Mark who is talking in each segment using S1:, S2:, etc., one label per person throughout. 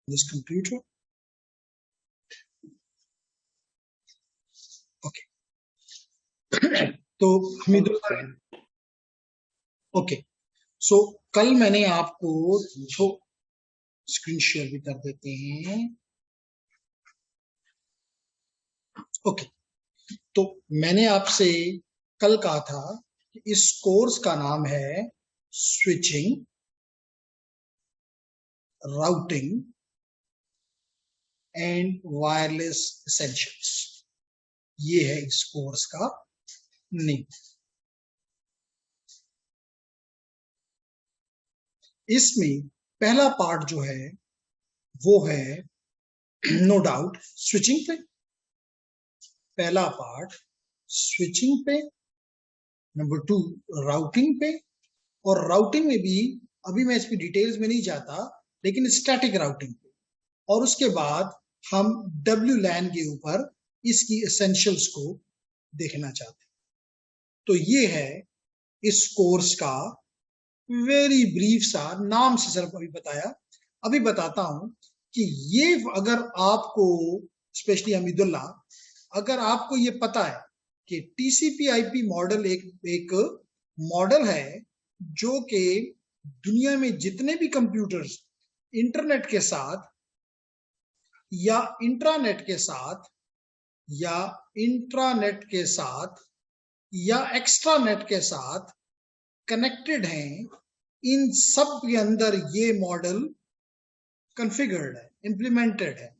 S1: this computer. Okay. तो Hameedullah, okay, सो कल मैंने आपको स्क्रीन शेयर भी कर देते हैं। ओके, तो मैंने आपसे कल कहा था कि इस कोर्स का नाम है switching, routing and wireless essentials. ये है इस कोर्स का नेम। इसमें पहला पार्ट जो है वो है नो डाउट स्विचिंग पे। पहला पार्ट स्विचिंग पे, नंबर 2 राउटिंग पे, और राउटिंग में भी अभी मैं इसकी डिटेल्स में नहीं जाता, लेकिन स्टैटिक राउटिंग पे, और उसके बाद हम WLAN के ऊपर इसकी एसेंशियल्स को देखना चाहते हैं। तो ये है इस कोर्स का वेरी ब्रीफ सा, नाम से सिर्फ अभी बताया। अभी बताता हूं कि ये अगर आपको, स्पेशली हमीदुल्ला, अगर आपको ये पता है कि TCP/IP मॉडल एक मॉडल है जो कि दुनिया में जितने भी कंप्यूटर्स इंटरनेट के साथ या इंट्रानेट के साथ या इंट्रानेट के साथ या एक्स्ट्रानेट के साथ कनेक्टेड हैं, इन सब के अंदर ये मॉडल कॉन्फ़िगर्ड है, इंप्लीमेंटेड है।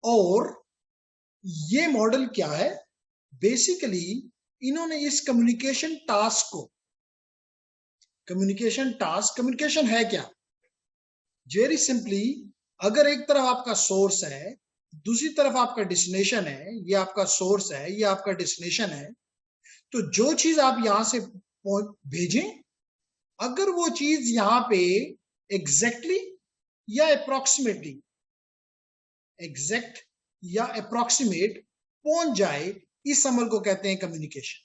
S1: और ये मॉडल क्या है? बेसिकली इन्होंने इस कम्युनिकेशन टास्क को, कम्युनिकेशन है क्या? वेरी सिंपली, अगर एक तरफ आपका सोर्स है, दूसरी तरफ आपका डेस्टिनेशन है, ये आपका सोर्स है, ये आपका डेस्टिनेशन है, तो जो चीज आप यहां से भेजें, अगर वो चीज यहां पे एग्जैक्टली या अप्रोक्सीमेटली, एग्जैक्ट या अप्रोक्सीमेट पहुंच जाए, इस अमल को कहते हैं कम्युनिकेशन।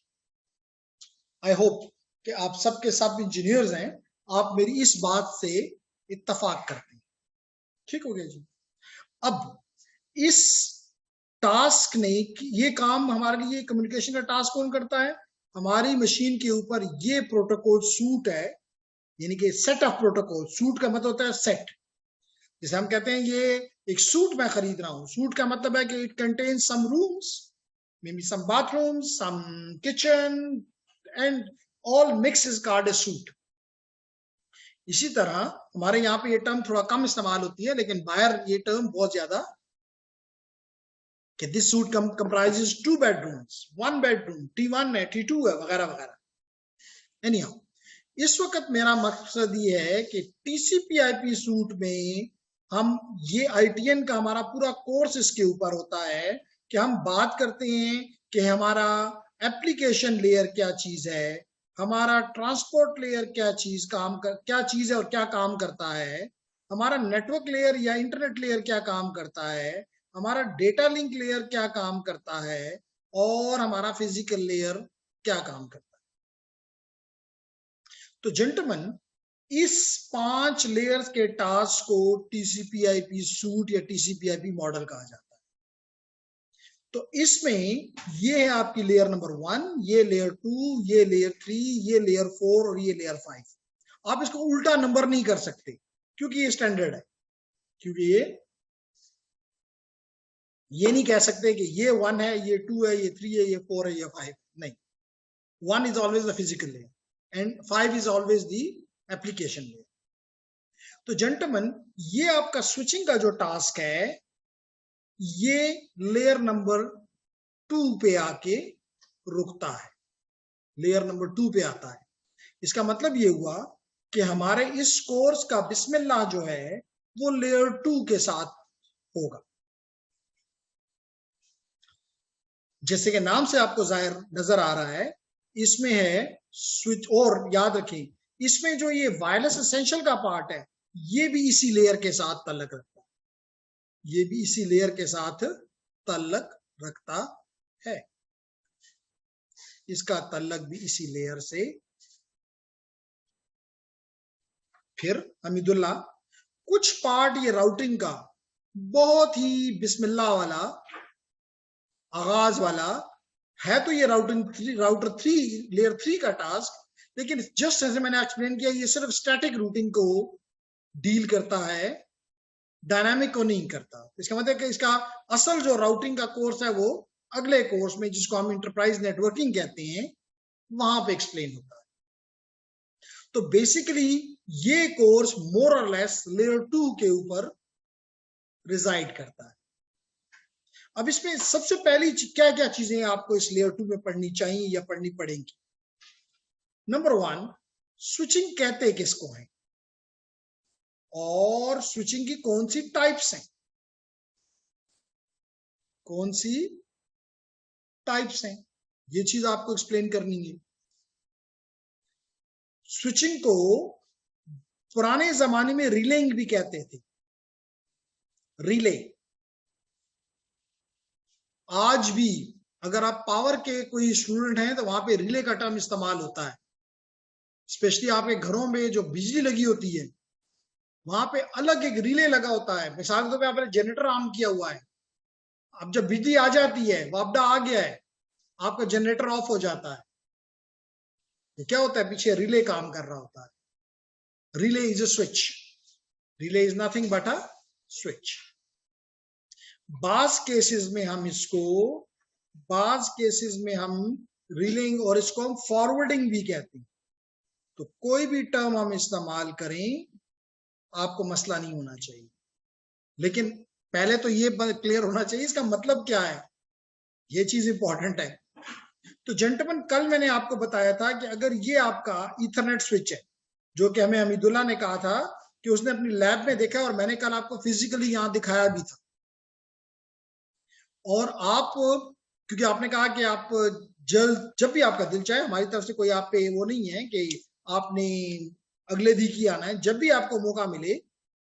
S1: आई होप कि आप सबके सब इंजीनियर्स हैं, आप मेरी इस बात से इत्तफाक करते हैं। ठीक हो गया जी। अब इस टास्क ने, ये काम हमारे लिए, कम्युनिकेशन का टास्क कौन करता है? हमारी मशीन के ऊपर ये प्रोटोकॉल सूट है, यानी कि सेट ऑफ प्रोटोकॉल। सूट का मतलब होता है सेट। जैसे हम कहते हैं ये एक सूट मैं खरीद रहा हूं, सूट का मतलब है कि it contains some rooms, may be some bathrooms, some kitchen, and all mix is called a suite. इसी तरह हमारे यहाँ पे ये टर्म थोड़ा कम इस्तेमाल होती है, लेकिन बाहर ये टर्म बहुत ज्यादा, कि this suit comprises 2 bedrooms, 1 bedroom, T1 है, T2 है, वगैरह वगैरह। एनीहाउ, इस वक्त मेरा मकसद ये है कि TCP/IP सूट में हम, ये ITN का हमारा पूरा कोर्स इसके ऊपर होता है कि हम बात करते हैं कि हमारा एप्लीकेशन लेयर क्या चीज है, हमारा ट्रांसपोर्ट लेयर क्या चीज है और क्या काम करता है, हमारा नेटवर्क लेयर या इंटरनेट लेयर क्या काम करता है, हमारा डेटा लिंक लेयर क्या काम करता है, और हमारा फिजिकल लेयर क्या काम करता है। तो जेंटलमैन, इस 5 लेयर्स के टास्क को TCP/IP सूट या TCP/IP मॉडल कहा जाता है। तो इसमें ये है आपकी लेयर नंबर 1, ये लेयर 2, ये लेयर 3, ये लेयर 4 और ये लेयर 5। आप इसको उल्टा नंबर नहीं कर सकते, क्योंकि ये स्टैंडर्ड है। क्योंकि ये नहीं कह सकते कि ये 1 है, ये 2 है, ये 3 है, ये 4 है, ये 5। नहीं, 1 is always the physical layer and 5 is always the application layer. तो जेंटलमैन, ये आपका स्विचिंग का जो टास्क है, ये लेयर नंबर 2 पे आके रुकता है, लेयर नंबर 2 पे आता है। इसका मतलब ये हुआ कि हमारे इस कोर्स का बिस्मिल्लाह जो है वो लेयर 2 के साथ होगा। जैसे कि नाम से आपको जाहिर नजर आ रहा है, इसमें है स्विच। और याद रखें, इसमें जो ये वायरलेस एसेंशियल का पार्ट है, ये भी इसी लेयर के साथ ताल्लुक रखता है, ये भी इसी लेयर के साथ ताल्लुक रखता है, इसका ताल्लुक भी इसी लेयर से। फिर हमीदुल्लाह, कुछ पार्ट ये राउटिंग का बहुत ही बिस्मिल्लाह वाला, आगाज वाला है, तो ये राउटर 3 लेयर 3 का टास्क, लेकिन जस्ट जैसे मैंने एक्सप्लेन किया, ये सिर्फ स्टैटिक रूटिंग को डील करता है, डायनामिक को नहीं करता। इसका मतलब कि इसका असल जो राउटिंग का कोर्स है वो अगले कोर्स में, जिसको हम इंटरप्राइज नेटवर्किंग कहते हैं, वहां पे एक्सप्लेन होता है। तो बेसिकली ये कोर्स मोर और लेस लेयर 2 के ऊपर रिजाइड करता है। अब इसमें सबसे पहली क्या क्या चीजें आपको इस लेयर 2 में पढ़नी चाहिए या पढ़नी पड़ेंगी? नंबर 1, स्विचिंग कहते किसको हैं और स्विचिंग की कौन सी टाइप्स हैं, कौन सी टाइप्स हैं, ये चीज आपको एक्सप्लेन करनी है। स्विचिंग को पुराने जमाने में रिलेइंग भी कहते थे, रिले। आज भी अगर आप पावर के कोई स्टूडेंट हैं तो वहां पे रिले का टर्म इस्तेमाल होता है। स्पेशली आपके घरों में जो बिजली लगी होती है वहां पे अलग एक रिले लगा होता है। मिसाल के तौर पे आपने जनरेटर ऑन किया हुआ है, अब जब बिजली आ जाती है, वापडा आ गया है, आपका जनरेटर ऑफ हो जाता है, तो क्या होता है, पीछे रिले काम कर रहा होता है। Relay is a switch, relay is nothing but a switch. बाज केसेस में हम रिलेइंग और इसको हम फॉरवर्डिंग भी कहते हैं। तो कोई भी टर्म हम इस्तेमाल करें, आपको मसला नहीं होना चाहिए, लेकिन पहले तो ये क्लियर होना चाहिए इसका मतलब क्या है, ये चीज इंपॉर्टेंट है। तो जेंटलमैन, कल मैंने आपको बताया था कि अगर ये आपका ईथरनेट स्विच है, जो कि हमें हमीदुल्लाह ने कहा था कि उसने अपनी लैब में देखा, और मैंने कल आपको फिजिकली यहां दिखाया भी था, और आप, क्योंकि आपने कहा कि आप जब भी आपका दिल चाहे, हमारी तरफ से कोई आप पे वो नहीं है कि आपने अगले दिन ही आना है, जब भी आपको मौका मिले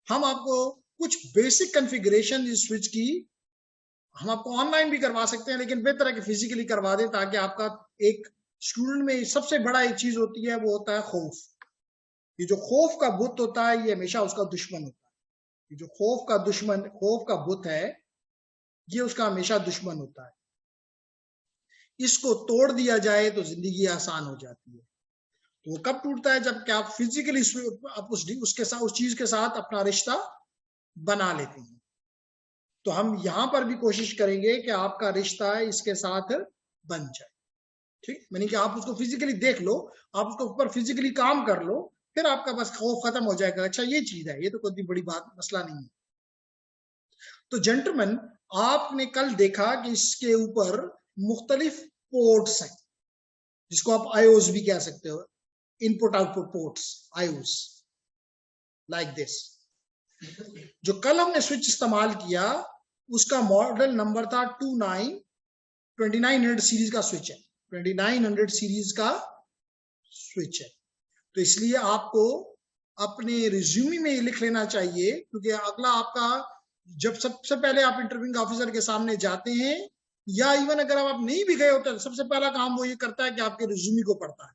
S1: हम आपको कुछ बेसिक कॉन्फ़िगरेशन इस स्विच की हम आपको ऑनलाइन भी करवा सकते हैं, लेकिन बेहतर है कि फिजिकली करवा दें, ताकि आपका एक स्टूडेंट में सबसे बड़ा एक चीज होती है, वो होता है खौफ। ये जो खौफ का बुत होता है, ये हमेशा उसका दुश्मन होता है। ये जो खौफ का बुत है, ये उसका हमेशा दुश्मन होता है। इसको तोड़ दिया जाए तो जिंदगी आसान हो जाती है। तो वो कब टूटता है, जब कि आप फिजिकली आप उस चीज के साथ अपना रिश्ता बना लेते हैं। तो हम यहां पर भी कोशिश करेंगे कि आपका रिश्ता इसके साथ बन जाए। ठीक, मैंने कि आप उसको फिजिकली देख लो, आप उसके ऊपर फिजिकली काम कर लो, फिर आपका बस खौफ खत्म हो जाएगा। अच्छा, ये चीज है, ये तो कोई बड़ी बात मसला नहीं है। तो जेंटलमैन, आपने कल देखा कि इसके ऊपर मुख्तलिफ पोर्ट्स हैं, जिसको आप आईओस भी कह सकते हो, input output ports, iOS, like this. जो कल हमने स्विच इस्तेमाल किया, उसका मॉडल नंबर था 2900 सीरीज का स्विच है, 2900 सीरीज का स्विच है। तो इसलिए आपको अपने रिज्यूमे में लिख लेना चाहिए, क्योंकि अगला आपका, जब सबसे पहले आप इंटरव्यूइंग ऑफिसर के सामने जाते हैं, या इवन अगर आप नहीं भी गए होते, तो सबसे पहला काम वो ये करता है कि आपके रिज्यूमे को पढ़ता है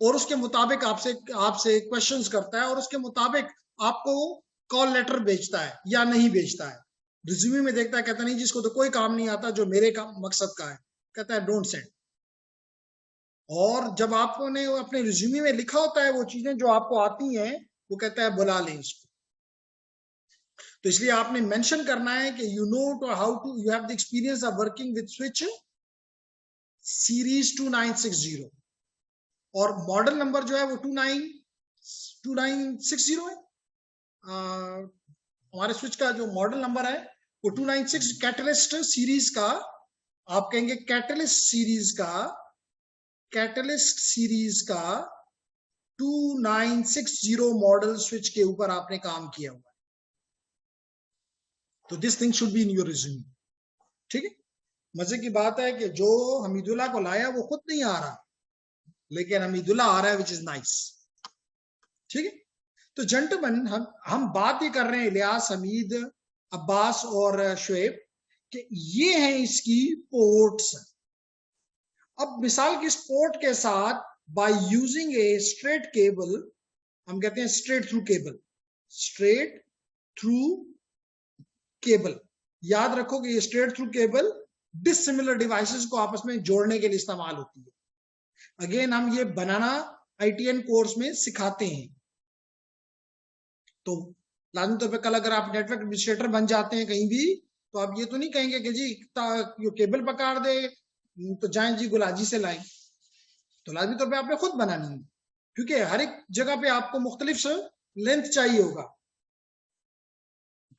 S1: और उसके मुताबिक आपसे क्वेश्चंस करता है, और उसके मुताबिक आपको कॉल लेटर भेजता है या नहीं भेजता है। रिज्यूमे में देखता है, कहता नहीं जिसको तो कोई काम नहीं आता, जो मेरे का मकसद का है, कहता है डोंट सेंड। और जब आपने अपने रिज्यूमे में लिखा होता है वो चीजें जो आपको आती हैं, वो कहता है बुला लें इसको। तो इसलिए आपने मेंशन करना है कि you have the experience of working with switch series 2960, और मॉडल नंबर जो है वो 2960 है। हमारे स्विच का जो मॉडल नंबर है वो 296 कैटलिस्ट सीरीज का, आप कहेंगे कैटलिस्ट सीरीज का 2960 मॉडल स्विच के ऊपर आपने काम किया हुआ है। तो this thing should be in your resume. ठीक है, मजे की बात है कि जो हमीदुल्लाह को लाया वो खुद नहीं आ रहा, लेकिन हमीदुल्लाह आ रहा है, विच इज नाइस। ठीक है, तो जेंटलमैन, हम बात ही कर रहे हैं इलियास, हमीद, अब्बास और शुएब, कि ये हैं इसकी पोर्ट्स। अब मिसाल की इस पोर्ट के साथ by using a straight cable, हम कहते हैं straight through cable, straight through cable. याद रखो कि ये straight through cable dissimilar devices को आपस में जोड़ने के लिए इस्तेमाल होती है। अगेन हम ये बनाना ITN कोर्स में सिखाते हैं। तो लाजमी तौर पे कल अगर आप नेटवर्क एडमिनिस्ट्रेटर बन जाते हैं कहीं भी, तो आप ये तो नहीं कहेंगे कि जी केबल पकड़ दे तो जाएं जी गुलाजी से लाएं। तो लाजमी तौर पे आपने खुद बनानी है, क्योंकि हर एक जगह पे आपको मुख्तलिफ लेंथ चाहिए होगा।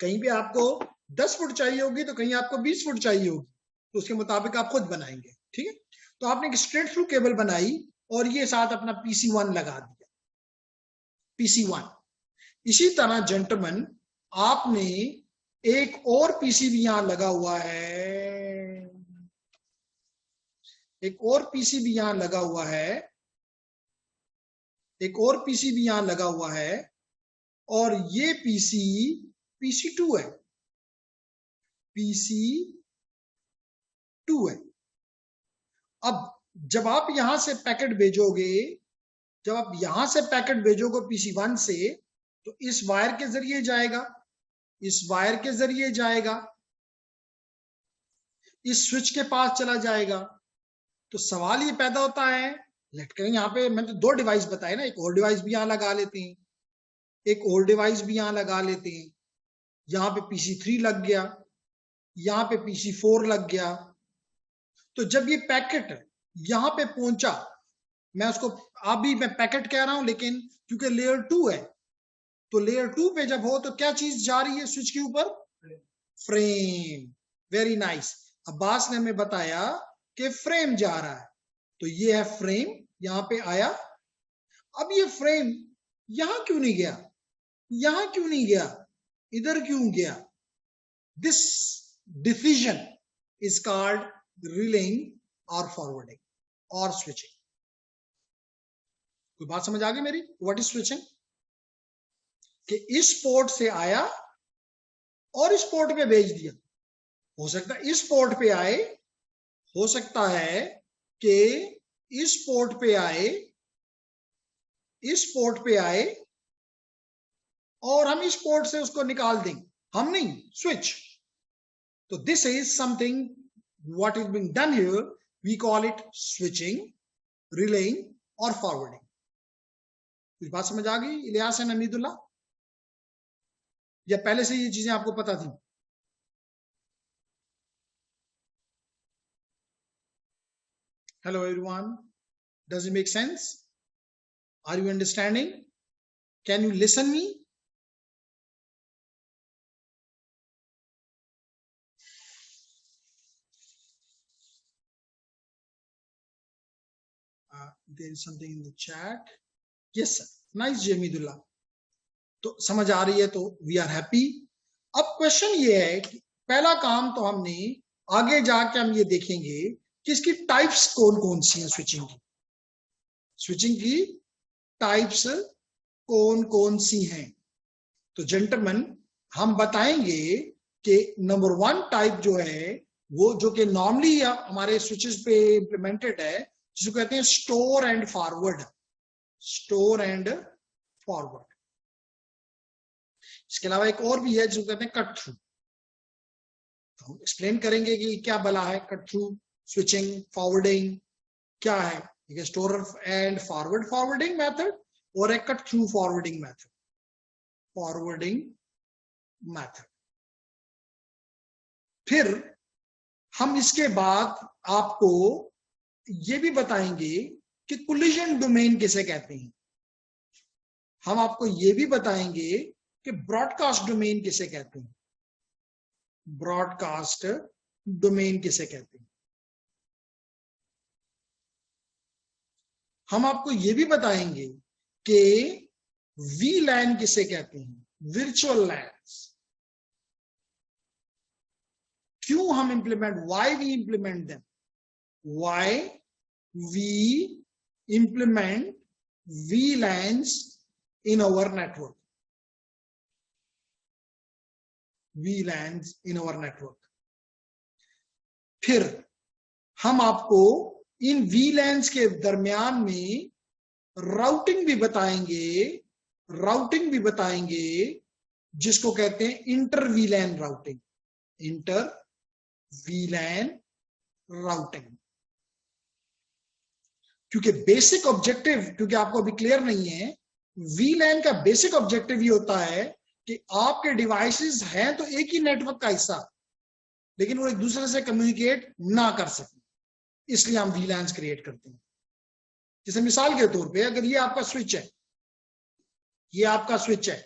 S1: कहीं पे आपको 10 फुट चाहिए होगी तो कहीं आपको 20 फुट चाहिए होगी, तो उसके मुताबिक आप खुद बनाएंगे। ठीक है, तो आपने एक स्ट्रेट थ्रू केबल बनाई और ये साथ अपना PC1 लगा दिया, PC1। इसी तरह जेंटलमैन आपने एक और PCB यहां लगा हुआ है, एक और PCB यहां लगा हुआ है, एक और PCB यहां लगा हुआ है, और ये PC2 है, PC2 है। अब जब आप यहां से पैकेट भेजोगे, जब आप यहां से पैकेट भेजोगे PC1 से, तो इस वायर के जरिए जाएगा, इस वायर के जरिए जाएगा, इस स्विच के पास चला जाएगा। तो सवाल ये पैदा होता है, लेट करें यहां पे मैंने तो 2 डिवाइस बताए ना, एक और डिवाइस भी यहां लगा लेते हैं, एक और डिवाइस भी यहां लगा लेते हैं। यहां पे PC3 लग गया, यहां पे PC4 लग गया। तो जब ये पैकेट यहां पे पहुंचा, मैं उसको अभी मैं पैकेट कह रहा हूं, लेकिन क्योंकि लेयर 2 है, तो लेयर 2 पे जब हो तो क्या चीज जा रही है स्विच के ऊपर? फ्रेम। Very nice. अब्बास ने हमें बताया कि फ्रेम जा रहा है, तो ये है फ्रेम, यहां पे आया। अब ये फ्रेम यहां क्यों नहीं गया, यहां क्यों नहीं गया, इधर क्यों गया? This decision is called relying और फॉरवर्डिंग और स्विचिंग। कोई बात समझ आ गई मेरी? What is switching? कि इस पोर्ट से आया और इस पोर्ट पे भेज दिया। हो सकता है इस पोर्ट पे आए, हो सकता है कि इस पोर्ट पे आए, इस पोर्ट पे आए, और हम इस पोर्ट से उसको निकाल देंगे, हम नहीं, स्विच। तो this is something what is being done here, we call it switching, relaying और फॉरवर्डिंग। कुछ बात समझ आ गई इलियास एंड हमीदुल्लाह? या पहले से ये चीजें आपको पता थी? Hello everyone, does it make sense? Are you understanding? Can you listen me? There is something in the chat. Yes sir, nice Jamidullah. तो समझ आ रही है तो वी आर हैप्पी। अब क्वेश्चन ये है कि पहला काम तो हमने, आगे जाके हम ये देखेंगे कि इसकी टाइप्स कौन कौन सी हैं स्विचिंग की। स्विचिंग की टाइप्स कौन कौन सी हैं? तो जेंटलमैन हम बताएंगे कि नंबर 1 टाइप जो है वो, जो कि नॉर्मली हमारे स्विचेस पे इंप्लीमेंटेड है, जिसको कहते हैं store and forward. Store and forward. इसके अलावा एक और भी है जिसको कहते हैं कट थ्रू। तो एक्सप्लेन करेंगे कि क्या भला है कट थ्रू, स्विचिंग, फॉरवर्डिंग क्या है। एक स्टोर एंड फॉरवर्डिंग मेथड और एक cut through forwarding method. Forwarding method. फिर हम इसके बाद आपको ये भी बताएंगे कि कोलिजन डोमेन किसे कहते हैं। हम आपको ये भी बताएंगे कि ब्रॉडकास्ट डोमेन किसे कहते हैं। ब्रॉडकास्ट डोमेन किसे कहते हैं। हम आपको ये भी बताएंगे कि VLAN किसे कहते हैं, वर्चुअल लैन्स। क्यों हम why we implement them, why we implement VLANs in our network, VLANs in our network। फिर हम आपको इन VLANs के दरमियान में राउटिंग भी बताएंगे, राउटिंग भी बताएंगे जिसको कहते हैं इंटर वीलैन राउटिंग, इंटर वीलैन राउटिंग। क्योंकि बेसिक ऑब्जेक्टिव, क्योंकि आपको अभी क्लियर नहीं है, वीलैन का बेसिक ऑब्जेक्टिव ये होता है कि आपके डिवाइसेस हैं तो एक ही नेटवर्क का हिस्सा, लेकिन वो एक दूसरे से कम्युनिकेट ना कर सके, इसलिए हम वीलैन्स क्रिएट करते हैं। जैसे मिसाल के तौर पे अगर ये आपका स्विच है, ये आपका स्विच है,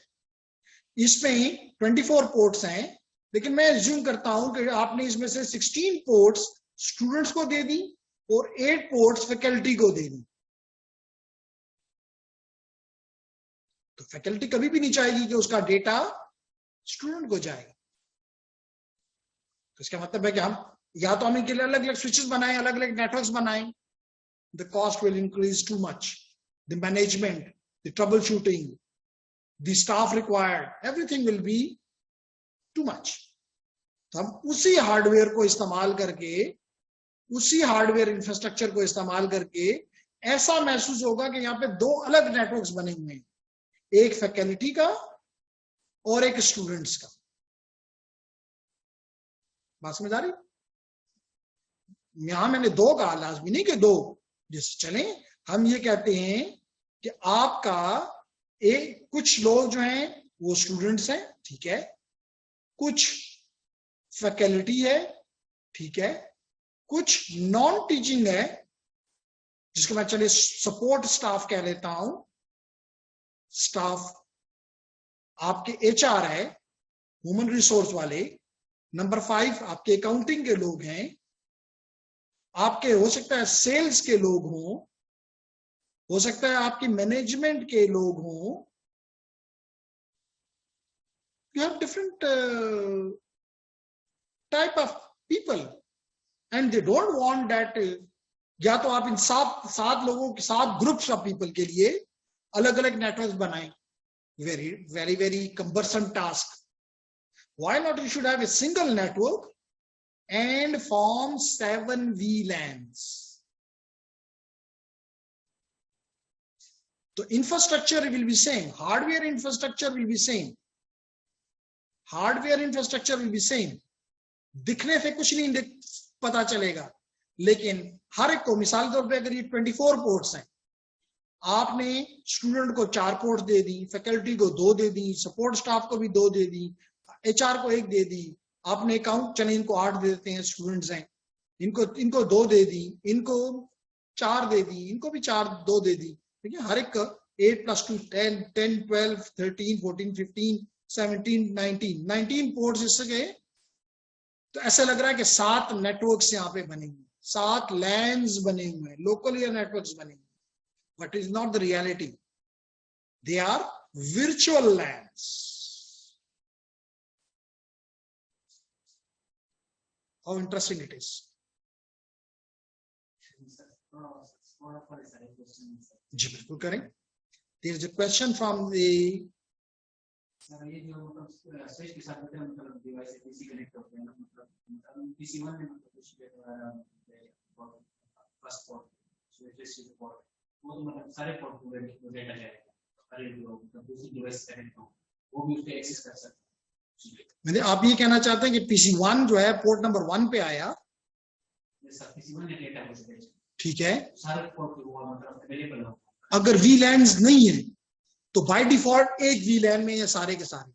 S1: इसमें 24 पोर्ट्स हैं, लेकिन मैं एज्यूम करता हूं कि आपने इसमें से 16 पोर्ट्स स्टूडेंट्स को दे दी और 8 पोर्ट्स फैकल्टी को दे दी। तो फैकल्टी कभी भी नहीं चाहेगी कि उसका डेटा स्टूडेंट को जाएगा। तो इसका मतलब है कि हम या तो हम इनके लिए अलग अलग स्विचेस बनाएं, अलग अलग नेटवर्क्स बनाएं, the cost will increase too much, the management, the trouble shooting, the staff required, everything will be too much. तो हम उसी हार्डवेयर को इस्तेमाल करके, उसी हार्डवेयर इंफ्रास्ट्रक्चर को इस्तेमाल करके ऐसा महसूस होगा कि यहाँ पे 2 अलग नेटवर्क्स बने हुए हैं, एक फैकल्टी का और एक स्टूडेंट्स का। बात समझ आ रही? यहां मैंने 2 कहा, लाजमी नहीं कि 2, जैसे चले हम ये कहते हैं कि आपका एक, कुछ लोग जो हैं वो स्टूडेंट्स हैं, ठीक है, कुछ फैकल्टी है, ठीक है, कुछ नॉन टीचिंग है, जिसको मैं चलिए सपोर्ट स्टाफ कह लेता हूं। स्टाफ आपके एचआर है, ह्यूमन रिसोर्स वाले। नंबर 5 आपके अकाउंटिंग के लोग हैं, आपके हो सकता है सेल्स के लोग हों, हो सकता है आपकी मैनेजमेंट के लोग हों। You have different type of people and they don't want that. या तो आप इन 7 लोगों के 7 ग्रुप्स ऑफ पीपल के लिए अलग अलग नेटवर्क बनाएं, very very very cumbersome task. Why not you should have a single network and form 7 VLANs. So infrastructure will be same, hardware infrastructure will be same, hardware infrastructure will be same. दिखने से कुछ नहीं पता चलेगा, लेकिन हर एक को, मिसाल के तौर पे अगर ये 24 पोर्ट्स हैं, आपने स्टूडेंट को 4 पोर्ट दे दी, फैकल्टी को 2 दे दी, सपोर्ट स्टाफ को भी 2 दे दी, एचआर को 1 दे दी, आपने अकाउंट, चले इनको 8 दे देते हैं, स्टूडेंट्स हैं, इनको 2 दे दी, इनको 4 दे दी, इनको भी 2 दे दी। ठीक है, हर एक 8 + 2 10 10 12 13 14 15 17 19 पोर्ट्स इसके। तो ऐसा लग रहा है कि 7 नेटवर्क्स यहाँ पे बने हुए, 7 लैंड्स बने हुए हैं, लोकल एरिया नेटवर्क्स बने हुए, but is not the reality. They are virtual LANs. How interesting it is. जी बिल्कुल करें। There is a question from the
S2: ये जो मतलब स्विच के साथ मतलब डिवाइस से पीसी कनेक्ट होते हैं, मतलब PC1 में मतलब कुछ first port switch receiver port, वो तो मतलब सारे पोर्ट को डेटा जाएगा, सारे जो मतलब दूसरी डिवाइस कनेक्ट हो वो भी उसको एक्सेस कर सकते हैं।
S1: मैंने आप ये कहना चाहते हैं कि PC1 जो है पोर्ट नंबर 1 पे आया,
S2: PC1 ने डेटा हो सकता है,
S1: ठीक है,
S2: सारे पोर्ट को मतलब अवेलेबल हो।
S1: अगर VLANs नहीं है तो बाय डिफॉल्ट एक VLAN में ये सारे के सारे।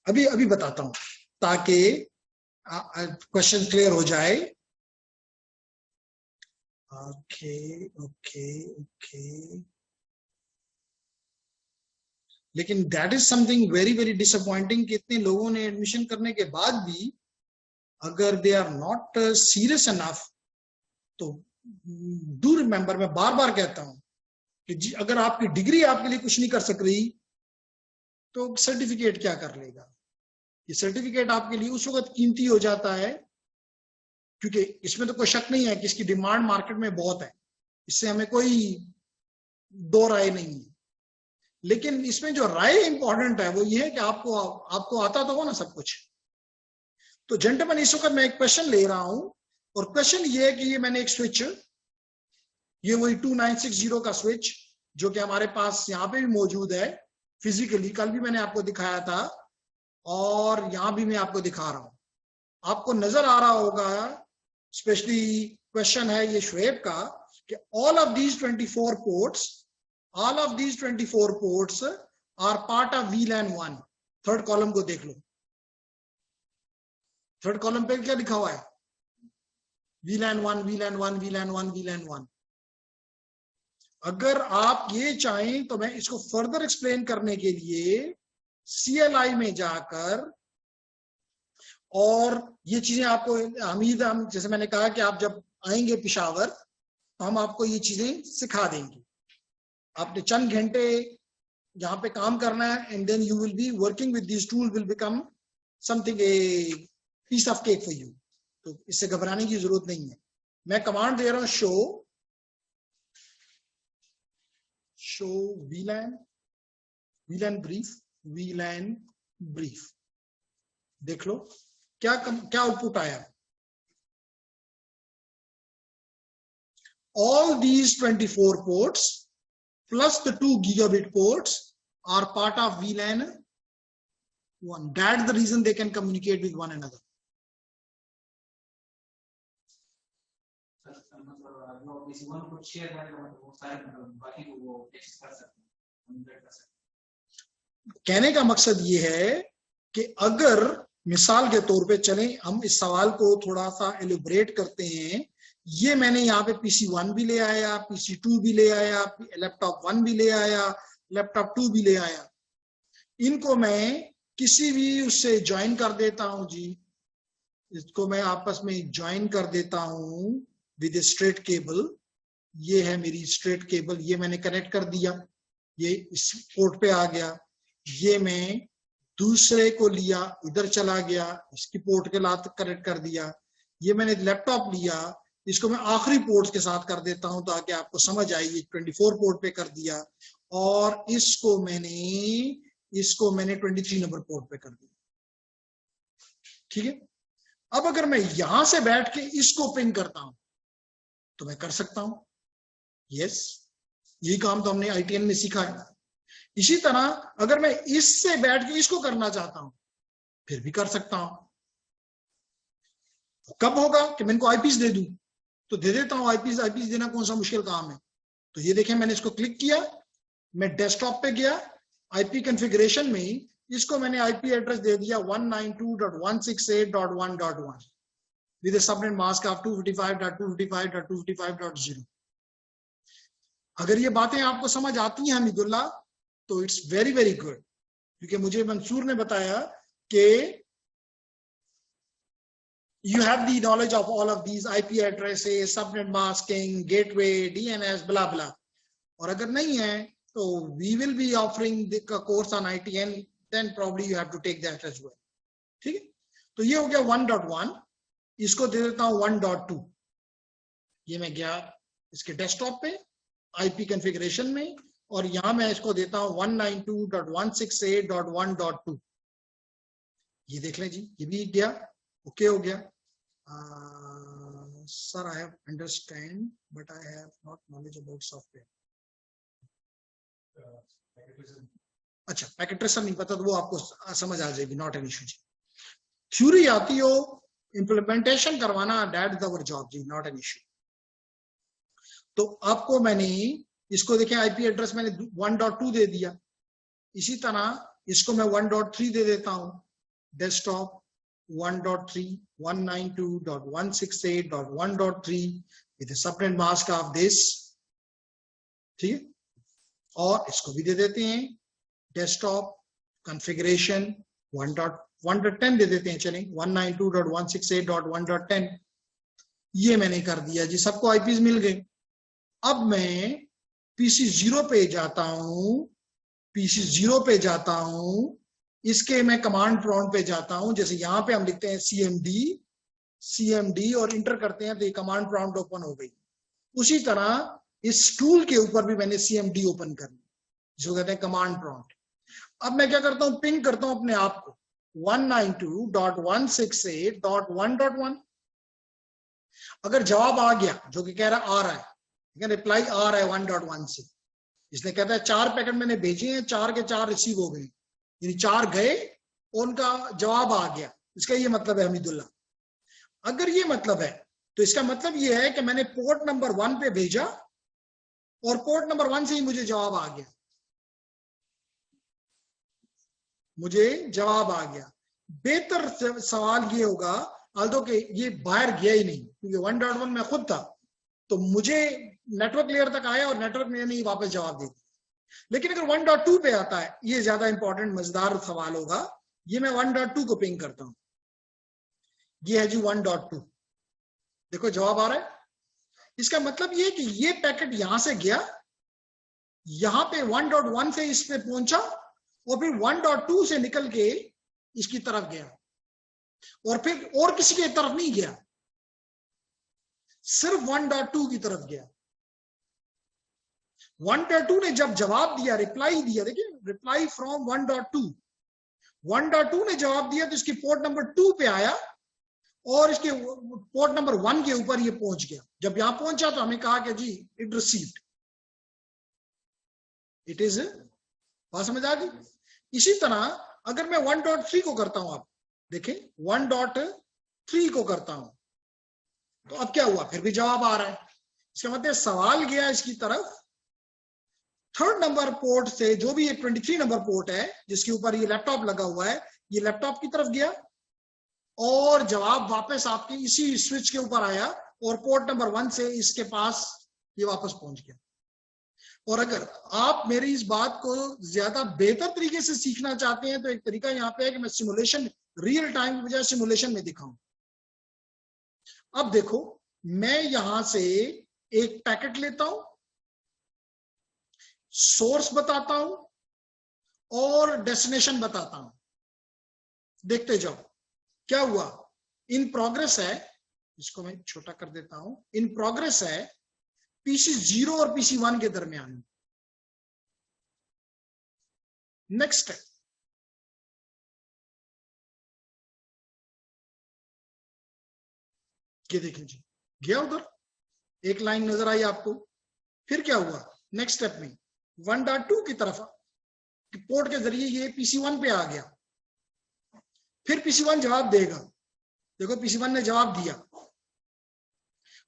S1: अभी बताता हूं ताकि क्वेश्चन क्लियर हो जाए। ओके ओके ओके, लेकिन that is something very very disappointing कि इतने लोगों ने एडमिशन करने के बाद भी अगर they are not serious enough, तो डू रिमेंबर, मैं बार बार कहता हूं कि अगर आपकी डिग्री आपके लिए कुछ नहीं कर सक रही तो सर्टिफिकेट क्या कर लेगा। ये सर्टिफिकेट आपके लिए उस वक्त कीमती हो जाता है, क्योंकि इसमें तो कोई शक नहीं है कि इसकी डिमांड मार्केट में बहुत है, इससे हमें कोई 2 राय नहीं है। लेकिन इसमें जो राय इंपॉर्टेंट है वो ये है कि आपको आता तो हो ना सब कुछ। तो जेंटलमैन, इस वक्त मैं एक क्वेश्चन ले रहा हूं, और क्वेश्चन ये है कि ये मैंने एक स्विच, ये वही 2960 का स्विच जो कि हमारे पास यहाँ पे भी मौजूद है, फिजिकली, कल भी मैंने आपको दिखाया था और यहां भी मैं आपको दिखा रहा हूं। आपको नजर आ रहा होगा, स्पेशली क्वेश्चन है ये शुएब का, कि all of these 24 ports are part of VLAN 1। Third column को देख लो, थर्ड कॉलम पे क्या लिखा हुआ है? VLAN 1, VLAN 1, VLAN 1, VLAN 1। अगर आप ये चाहें तो मैं इसको फर्दर एक्सप्लेन करने के लिए CLI में जाकर, और ये चीजें आपको उम्मीद, हम जैसे मैंने कहा कि आप जब आएंगे पिशावर तो हम आपको ये चीजें सिखा देंगे। आपने चंद घंटे यहाँ पे काम करना है, and then you will be working with this tool, will become something a piece of cake for you. तो इससे घबराने की जरूरत नहीं है। मैं कमांड दे रहा हूं, शो VLAN ब्रीफ। देख लो क्या आउटपुट आया। All these 24 ports plus the 2 gigabit ports are part of VLAN 1. That's the reason they can communicate with one another. कहने का मकसद ये है कि अगर मिसाल के तौर पे चलें, हम इस सवाल को थोड़ा सा एलिब्रेट करते हैं। ये मैंने यहाँ पे PC1 भी ले आया, PC2 भी ले आया, लैपटॉप 1 भी ले आया, लैपटॉप 2 भी ले आया। इनको मैं किसी भी उससे ज्वाइन कर देता हूं जी। इसको मैं आपस में ज्वाइन कर देता हूं विद स्ट्रेट केबल। ये है मेरी स्ट्रेट केबल, ये मैंने कनेक्ट कर दिया, ये इस पोर्ट पे आ गया। ये मैं दूसरे को लिया, इधर चला गया, इसकी पोर्ट के साथ कनेक्ट कर दिया। ये मैंने लैपटॉप लिया, इसको मैं आखिरी पोर्ट के साथ कर देता हूं ताकि आपको समझ आए। ये 24 पोर्ट पे कर दिया, और इसको मैंने 23 नंबर पोर्ट पे कर दिया। ठीक है। अब अगर मैं यहां से बैठ के इसको पिंग करता हूं तो मैं कर सकता हूं। यस, यही काम तो हमने ITN में सीखा है। इसी तरह अगर मैं इससे बैठ के इसको करना चाहता हूं फिर भी कर सकता हूं। कब होगा कि मैं इनको आईपीस दे दूं, तो दे देता हूं। आईपीस देना कौन सा मुश्किल काम है। तो ये देखें, मैंने इसको क्लिक किया, मैं डेस्कटॉप पे गया, आईपी कॉन्फ़िगरेशन में इसको मैंने आईपी एड्रेस दे दिया 192.168.1.1 विद सबनेट मास्क ऑफ 255.255.255.0। अगर ये बातें आपको समझ आती हैं हमीदुल्लाह, तो इट्स वेरी वेरी गुड, क्योंकि मुझे मंसूर ने बताया कि you have the knowledge of all of these IP addresses, subnet masking, gateway, DNS, blah blah. और अगर नहीं है तो we will be offering the course on ITN, then probably you have to take that as well. ठीक है। तो ये हो गया 1.1। इसको दे देता हूं 1.2। ये मैं गया इसके डेस्कटॉप पे IP कॉन्फ़िगरेशन में, और यहां मैं इसको देता हूं 192.168.1.2। ये देख लें जी, ये भी गया, ओके हो गया। Sir, I have understand, but I have not knowledge about software. अच्छा, पैकेट ट्रेसर नहीं पता तो वो आपको समझ आ जाएगी, नॉट एन इशू जी। थ्योरी आती हो, इम्प्लीमेंटेशन करवाना, दैट इज आवर जॉब जी, नॉट एन इशू। तो आपको मैंने इसको देखें, आईपी एड्रेस मैंने 1.2 दे दिया। इसी तरह इसको मैं 1.3 दे देता हूं, desktop 1.3 192.168.1.3 with a subnet mask of this। ठीक है। और इसको भी दे देते हैं डेस्कटॉप कॉन्फ़िगरेशन 1.10 दे देते हैं, चलें 192.168.1.10। ये मैंने कर दिया जी, सबको आईपीज मिल गए। अब मैं PC0 पे जाता हूं, PC0 पे जाता हूं, इसके मैं कमांड प्रॉम्प्ट पे जाता हूं। जैसे यहां पे हम लिखते हैं CMD और इंटर करते हैं तो ये कमांड प्रॉम्प्ट ओपन हो गई। उसी तरह इस टूल के ऊपर भी मैंने CMD ओपन कर लिया, जिसको कहते हैं कमांड प्रॉम्प्ट। अब मैं क्या करता हूं, पिंग करता हूं अपने आप को 192.168.1.1। अगर जवाब आ गया, जो कि कह रहा आ रहा है, रिप्लाई आ रहा है 1.1 से, इसने कहता है 4 पैकेट मैंने भेजे हैं, 4 के 4 रिसीव हो गए, यानी 4 गए और उनका जवाब आ गया। इसका ये मतलब है हमीदुल्लाह। अगर ये मतलब है तो इसका मतलब ये है कि मैंने पोर्ट नंबर 1 पे भेजा और पोर्ट नंबर 1 से ही मुझे जवाब आ गया, मुझे जवाब आ गया। बेहतर सवाल ये होगा, although कि ये बाहर गया ही नहीं क्योंकि 1.1 में खुद था, तो मुझे नेटवर्क लेयर तक आया और नेटवर्क लेयर ने ही वापस जवाब दे दिया। लेकिन अगर 1.2 पे आता है, ये ज्यादा इंपॉर्टेंट मजेदार सवाल होगा, ये मैं 1.2 को पिंग करता हूं। ये है जी 1.2, देखो जवाब आ रहा है। इसका मतलब ये है कि ये पैकेट यहां से गया, यहां पे 1.1 से इस पे पहुंचा और फिर 1.2 से निकल के इसकी तरफ गया और फिर और किसी की तरफ नहीं गया, सिर्फ 1.2 की तरफ गया। 1.2 ने जब जवाब दिया, रिप्लाई दिया, देखिए रिप्लाई फ्रॉम 1.2, 1.2 ने जवाब दिया तो इसकी पोर्ट नंबर 2 पे आया और इसके पोर्ट नंबर 1 के ऊपर ये पहुंच गया। जब यहां पहुंचा तो हमें कहा कि जी इट रिसीव्ड, इट इज, बात समझ आ गई। इसी तरह अगर मैं 1.3 को करता हूं, आप देखें 1.3 को करता हूं तो अब क्या हुआ, फिर भी जवाब आ रहा है। इसका मतलब सवाल गया इसकी तरफ, 3rd नंबर पोर्ट से, जो भी ये 23 नंबर पोर्ट है जिसके ऊपर ये लैपटॉप लगा हुआ है, ये लैपटॉप की तरफ गया और जवाब वापस आपके इसी स्विच के ऊपर आया और पोर्ट नंबर 1 से इसके पास ये वापस पहुंच गया। और अगर आप मेरी इस बात को ज्यादा बेहतर तरीके से सीखना चाहते हैं तो एक तरीका यहाँ पे है कि मैं सिमुलेशन, रियल टाइम की बजाय सिमुलेशन में दिखाऊं। अब देखो, मैं यहां से एक पैकेट लेता हूं, सोर्स बताता हूं और डेस्टिनेशन बताता हूं, देखते जाओ क्या हुआ। इन प्रोग्रेस है, इसको मैं छोटा कर देता हूं, इन प्रोग्रेस है PC0 और PC1 के दरमियान। नेक्स्ट है, ये देखें जी, गया उधर, एक लाइन नजर आई आपको। फिर क्या हुआ, नेक्स्ट स्टेप में 1.2 की तरफ पोर्ट के जरिए ये PC1 पे आ गया, फिर PC1 जवाब देगा, देखो PC1 ने जवाब दिया,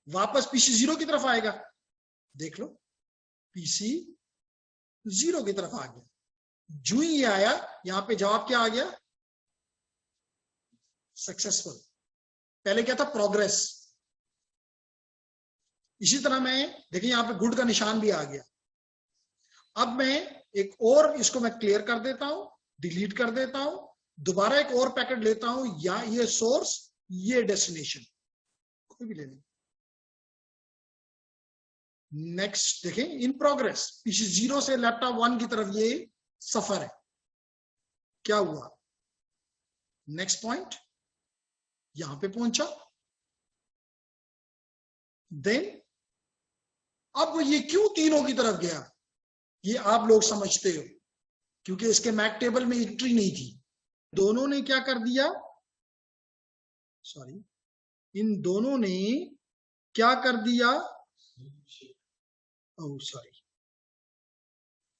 S1: वापस PC0 की तरफ आएगा, देख लो PC0 की तरफ आ गया। जो ही ये आया, यहां पे जवाब क्या आ गया, सक्सेसफुल। पहले क्या था, प्रोग्रेस। इसी तरह मैं देखिए यहां पे गुड का निशान भी आ गया। अब मैं एक और, इसको मैं क्लियर कर देता हूं, डिलीट कर देता हूं, दोबारा एक और पैकेट लेता हूं, या ये सोर्स, ये डेस्टिनेशन, कोई भी ले लें। नेक्स्ट देखें, इन प्रोग्रेस, PC0 से लैपटॉप 1 की तरफ ये सफर है। क्या हुआ, नेक्स्ट पॉइंट यहां पे पहुंचा, देन अब ये क्यों तीनों की तरफ गया, ये आप लोग समझते हो, क्योंकि इसके मैक टेबल में एंट्री नहीं थी। दोनों ने क्या कर दिया, सॉरी, इन दोनों ने क्या कर दिया, ओह सॉरी,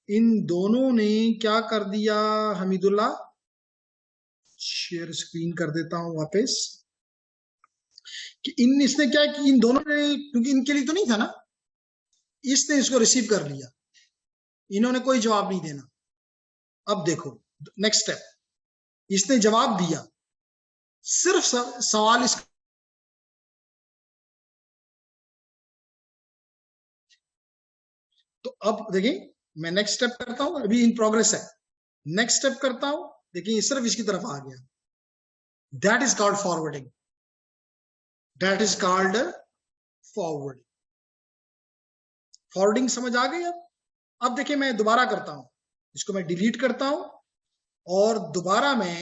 S1: इन दोनों ने क्या कर दिया हमीदुल्लाह, शेयर स्क्रीन कर देता हूं वापस, कि इसने क्या कि इन दोनों ने, क्योंकि इनके लिए तो नहीं था ना, इसने इसको रिसीव कर लिया, इन्होंने कोई जवाब नहीं देना। अब देखो नेक्स्ट स्टेप, इसने जवाब दिया, सिर्फ सवाल इस, तो अब देखिए मैं नेक्स्ट स्टेप करता हूं, अभी इन प्रोग्रेस है, नेक्स्ट स्टेप करता हूं, देखिए सिर्फ इसकी तरफ आ गया, that is called forwarding, that is called forwarding. Forwarding समझ आ गई। अब देखिए मैं दोबारा करता हूं, इसको मैं डिलीट करता हूं और दोबारा मैं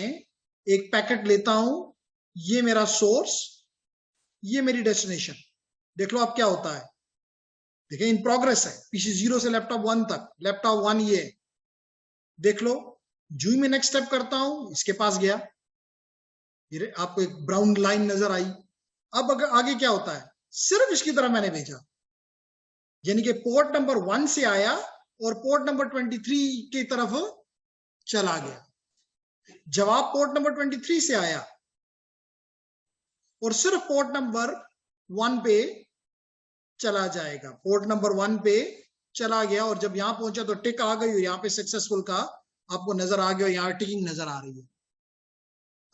S1: एक पैकेट लेता हूं, ये मेरा सोर्स, ये मेरी डेस्टिनेशन। देख लो अब क्या होता है, देखिए इन प्रोग्रेस है, PC0 से लैपटॉप 1 तक, लैपटॉप 1 ये, देख लो जो ही मैं नेक्स्ट स्टेप करता हूं इसके पास गया, ये आपको एक ब्राउन लाइन नजर आई। अब अगर आगे क्या होता है, सिर्फ इसकी तरह मैंने भेजा, यानी कि पोर्ट नंबर 1 से आया और पोर्ट नंबर 23 की तरफ चला गया। जवाब पोर्ट नंबर 23 से आया और सिर्फ पोर्ट नंबर 1 पे चला जाएगा। पोर्ट नंबर 1 पे चला गया और जब यहां पहुंचा तो टिक आ गई और यहाँ पे सक्सेसफुल का आपको नजर आ गया, यहाँ टिकिंग नजर आ रही है।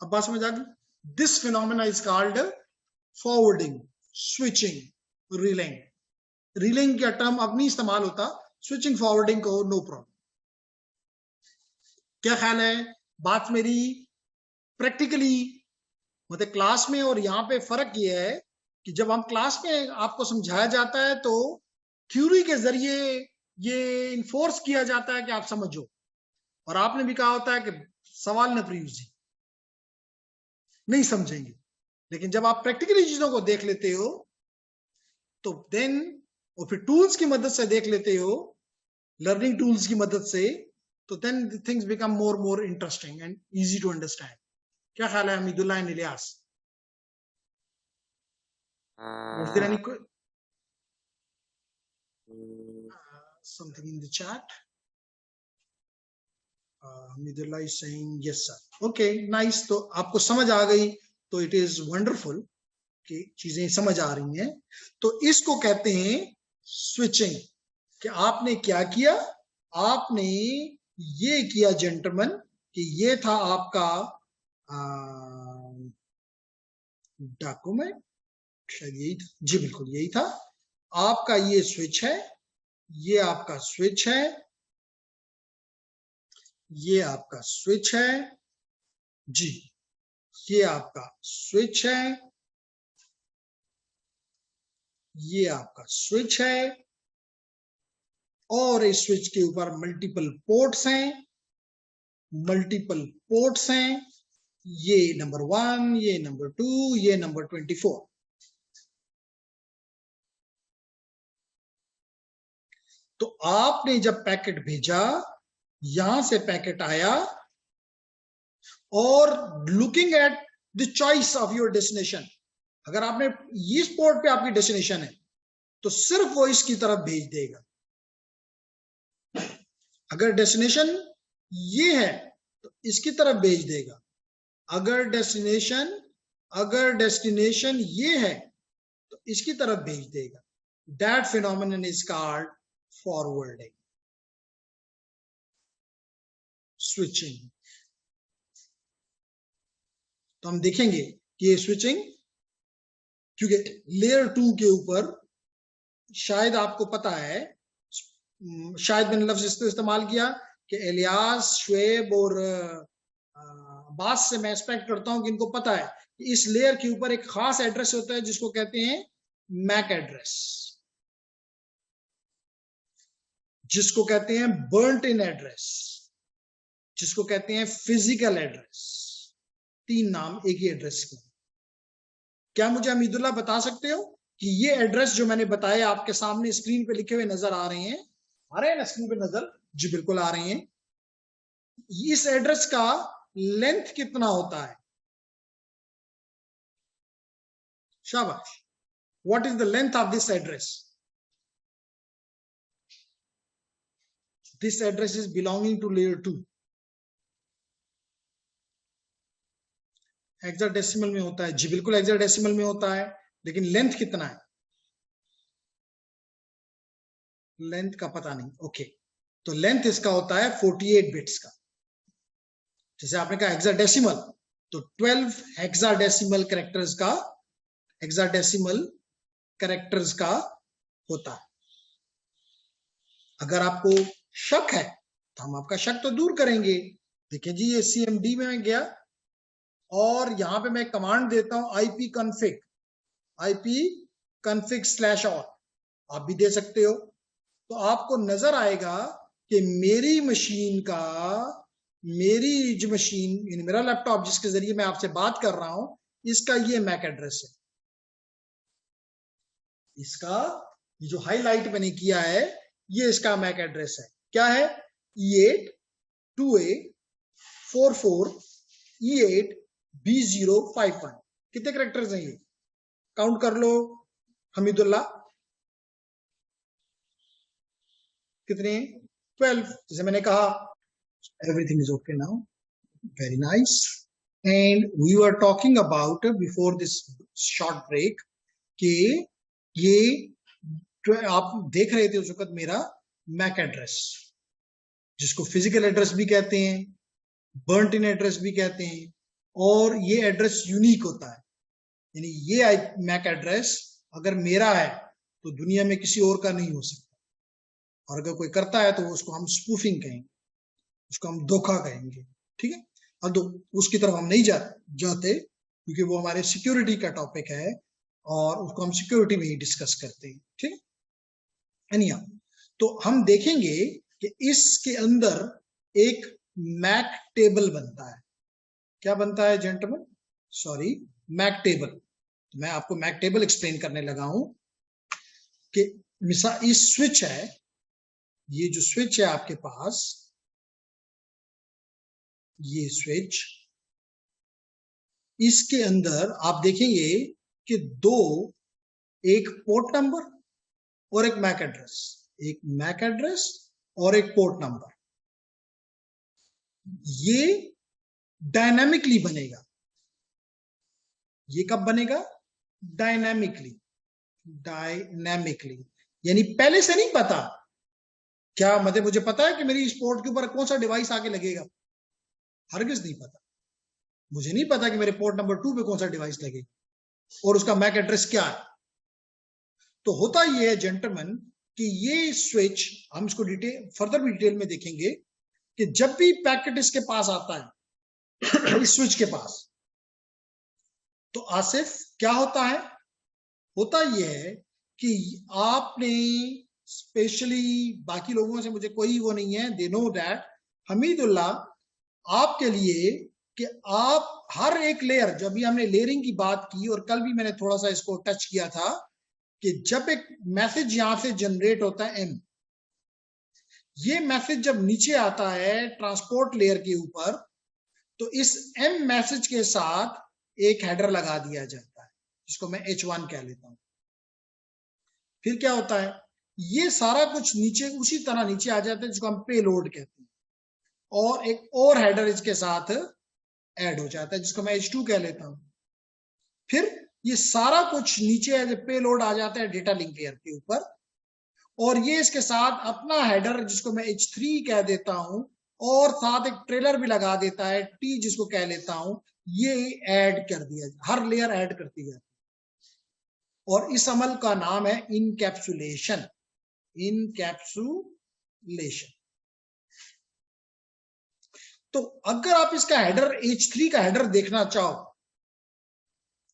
S1: अब बात समझ आ गई? This phenomena is called forwarding, switching, relying. Relying का टर्म अब नहीं इस्तेमाल होता, स्विचिंग फॉरवर्डिंग को नो प्रॉब्लम। क्या ख्याल है? बात मेरी प्रैक्टिकली मतलब क्लास में और यहाँ पे फर्क ये है कि जब हम क्लास में आपको समझाया जाता है तो थ्योरी के जरिए ये इन्फोर्स किया जाता है कि आप समझो, और आपने भी कहा होता है कि सवाल न प्रीवियस जी नहीं समझेंगे, लेकिन जब आप प्रैक्टिकली चीजों को देख लेते हो तो देन, और फिर टूल्स की मदद से देख लेते हो, लर्निंग टूल्स की मदद से, तो then things become more interesting and easy to understand. क्या ख्याल है Hamidullah and Ilyas? Was there any something in the chat? Hamidullah is saying yes sir. Okay, nice. तो आपको समझ आ गई तो इट इज वंडरफुल कि चीजें समझ आ रही हैं। तो इसको कहते हैं स्विचिंग। कि आपने क्या किया? आपने ये किया जेंटलमैन कि ये था आपका डॉक्यूमेंट, शायद यही था जी, बिल्कुल यही था। आपका ये स्विच है, ये आपका स्विच है, ये आपका स्विच है जी, ये आपका स्विच है, ये आपका स्विच है, और इस स्विच के ऊपर मल्टीपल पोर्ट्स हैं, मल्टीपल पोर्ट्स हैं। ये नंबर 1, ये नंबर 2, ये नंबर 24। तो आपने जब पैकेट भेजा, यहां से पैकेट आया, और looking at the choice of your destination, अगर आपने इस पोर्ट पे आपकी डेस्टिनेशन है तो सिर्फ वो इसकी तरफ भेज देगा। अगर डेस्टिनेशन ये है तो इसकी तरफ भेज देगा। अगर डेस्टिनेशन ये है तो इसकी तरफ भेज देगा। That phenomenon is called forwarding, switching. तो हम देखेंगे कि ये स्विचिंग, क्योंकि लेयर 2 के ऊपर शायद आपको पता है, शायद मैंने लफ्ज इस्तेमाल किया कि इलियास, शुएब और अब्बास से मैं एक्सपेक्ट करता हूं कि इनको पता है कि इस लेयर के ऊपर एक खास एड्रेस होता है जिसको कहते हैं मैक एड्रेस, जिसको कहते हैं बर्न्ट इन एड्रेस, जिसको कहते हैं फिजिकल एड्रेस। 3 नाम एक ही एड्रेस के। क्या मुझे हमीदुल्लाह बता सकते हो कि ये एड्रेस जो मैंने बताया आपके सामने स्क्रीन पे लिखे हुए नजर आ रहे हैं? आ रहे हैं ना स्क्रीन पे नजर? जी बिल्कुल आ रहे हैं। इस एड्रेस का लेंथ कितना होता है? शाबाश। What is the length of this address? This address is belonging to layer 2। Hexadecimal में होता है जी, बिल्कुल हेक्साडेसिमल में होता है, लेकिन लेंथ कितना है? लेंथ का पता नहीं। ओके, तो लेंथ इसका होता है 48 बिट्स का। जैसे आपने कहा हेक्साडेसिमल, तो 12 हेक्साडेसिमल कैरेक्टर्स का होता है। अगर आपको शक है तो हम आपका शक तो दूर करेंगे। देखिए जी, ये CMD में मैं गया और यहां पे मैं कमांड देता हूं IP config/all, आप भी दे सकते हो। तो आपको नजर आएगा कि मेरी मशीन, मेरा लैपटॉप जिसके जरिए मैं आपसे बात कर रहा हूं, इसका ये मैक एड्रेस है। इसका ये जो हाईलाइट मैंने किया है, ये इसका मैक एड्रेस है। क्या है? E8 2A44 E8 B051। कितने कैरेक्टर्स हैं ये? काउंट कर लो हमीदुल्लाह, कितने? 12, जैसे मैंने कहा, everything is okay now, very nice. And we were talking about before this short break कि ये आप देख रहे थे उस वक्त मेरा मैक एड्रेस, जिसको फिजिकल एड्रेस भी कहते हैं, बर्न्ट इन एड्रेस भी कहते हैं, और ये एड्रेस यूनिक होता है, यानी ये मैक एड्रेस अगर मेरा है तो दुनिया में किसी और का नहीं हो सकता, और अगर कोई करता है तो उसको हम स्पूफिंग कहेंगे, उसको हम धोखा कहेंगे, ठीक है। अब उसकी तरफ हम नहीं जाते क्योंकि वो हमारे सिक्योरिटी का टॉपिक है और उसको हम सिक्योरिटी में ही डिस्कस करते हैं, ठीक है। एनिया, तो हम देखेंगे कि इसके अंदर एक मैक टेबल बनता है। क्या बनता है जेंटलमैन? Sorry, Mac table. तो मैं आपको मैक टेबल एक्सप्लेन करने लगा हूं कि मिसाल इस स्विच है, ये जो स्विच है आपके पास, ये स्विच, इसके अंदर आप देखेंगे कि दो, एक पोर्ट नंबर और एक मैक एड्रेस, एक मैक एड्रेस और एक पोर्ट नंबर, ये डायनामिकली बनेगा। ये कब बनेगा? डायनामिकली। डायनामिकली यानी पहले से नहीं पता। क्या मतलब मुझे पता है कि मेरी इस पोर्ट के ऊपर कौन सा डिवाइस आके लगेगा? हरगिज नहीं पता। मुझे नहीं पता कि मेरे पोर्ट नंबर 2 पे कौन सा डिवाइस लगेगा और उसका मैक एड्रेस क्या है। तो होता ये है जेंटलमैन कि ये स्विच, हम इसको फर्दर डिटेल में देखेंगे कि जब भी पैकेट इसके पास आता है इस स्विच के पास, तो आसिफ क्या होता है? होता यह है कि आपने स्पेशली, बाकी लोगों से मुझे कोई वो नहीं है, दे नो दैट, हमीदुल्लाह, आपके लिए कि आप हर एक लेयर, जब भी हमने लेयरिंग की बात की और कल भी मैंने थोड़ा सा इसको टच किया था कि जब एक मैसेज यहां से जनरेट होता है एम, ये मैसेज जब नीचे आता है ट्रांसपोर्ट लेयर के ऊपर, तो इस एम मैसेज के साथ एक हेडर लगा दिया जाता है जिसको मैं H1 कह लेता हूं। फिर क्या होता है? ये सारा कुछ नीचे उसी तरह नीचे आ जाता है जिसको हम पेलोड कहते हैं, और एक और हेडर इसके साथ ऐड हो जाता है जिसको मैं H2 कह लेता हूं। फिर ये सारा कुछ नीचे एज ए पेलोड आ जाता है डेटा लिंक लेयर के ऊपर, और ये इसके साथ अपना हेडर जिसको मैं H3 कह देता हूं, और साथ एक ट्रेलर भी लगा देता है T जिसको कह लेता हूं, ये ऐड कर दिया, हर लेयर ऐड करती है, और इस अमल का नाम है इनकैप्सुलेशन। इनकैप्सुलेशन। तो अगर आप इसका हेडर H3 का हेडर देखना चाहो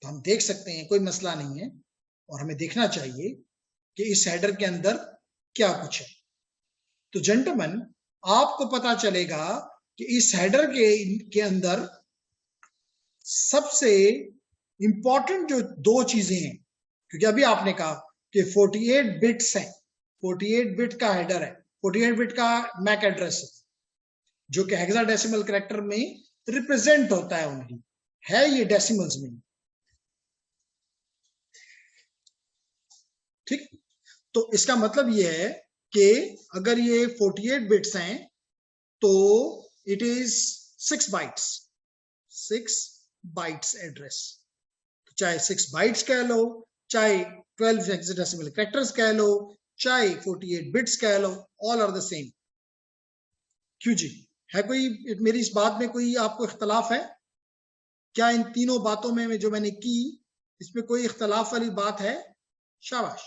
S1: तो हम देख सकते हैं, कोई मसला नहीं है, और हमें देखना चाहिए कि इस हेडर के अंदर क्या कुछ है। तो जेंटलमैन, आपको पता चलेगा कि इस हेडर के अंदर सबसे इंपॉर्टेंट जो दो चीजें हैं, क्योंकि अभी आपने कहा कि 48 बिट्स हैं, 48 बिट का हेडर है, 48 बिट का मैक एड्रेस है, जो कि हेक्साडेसिमल कैरेक्टर में रिप्रेजेंट होता है, ओनली है ये डेसिमल्स में, ठीक। तो इसका मतलब ये है कि अगर ये 48 बिट्स हैं तो it is 6 bytes, 6 bytes address. चाहे 6 बाइट्स कह लो, चाहे 12 हेक्साडेसिमल कैरेक्टर्स कह लो, चाहे 48 बिट्स कह लो, ऑल आर द सेम। क्यों जी, है कोई मेरी इस बात में कोई आपको इख्तलाफ है? क्या इन तीनों बातों में जो मैंने की, इसमें कोई इख्तलाफ वाली बात है? शाबाश।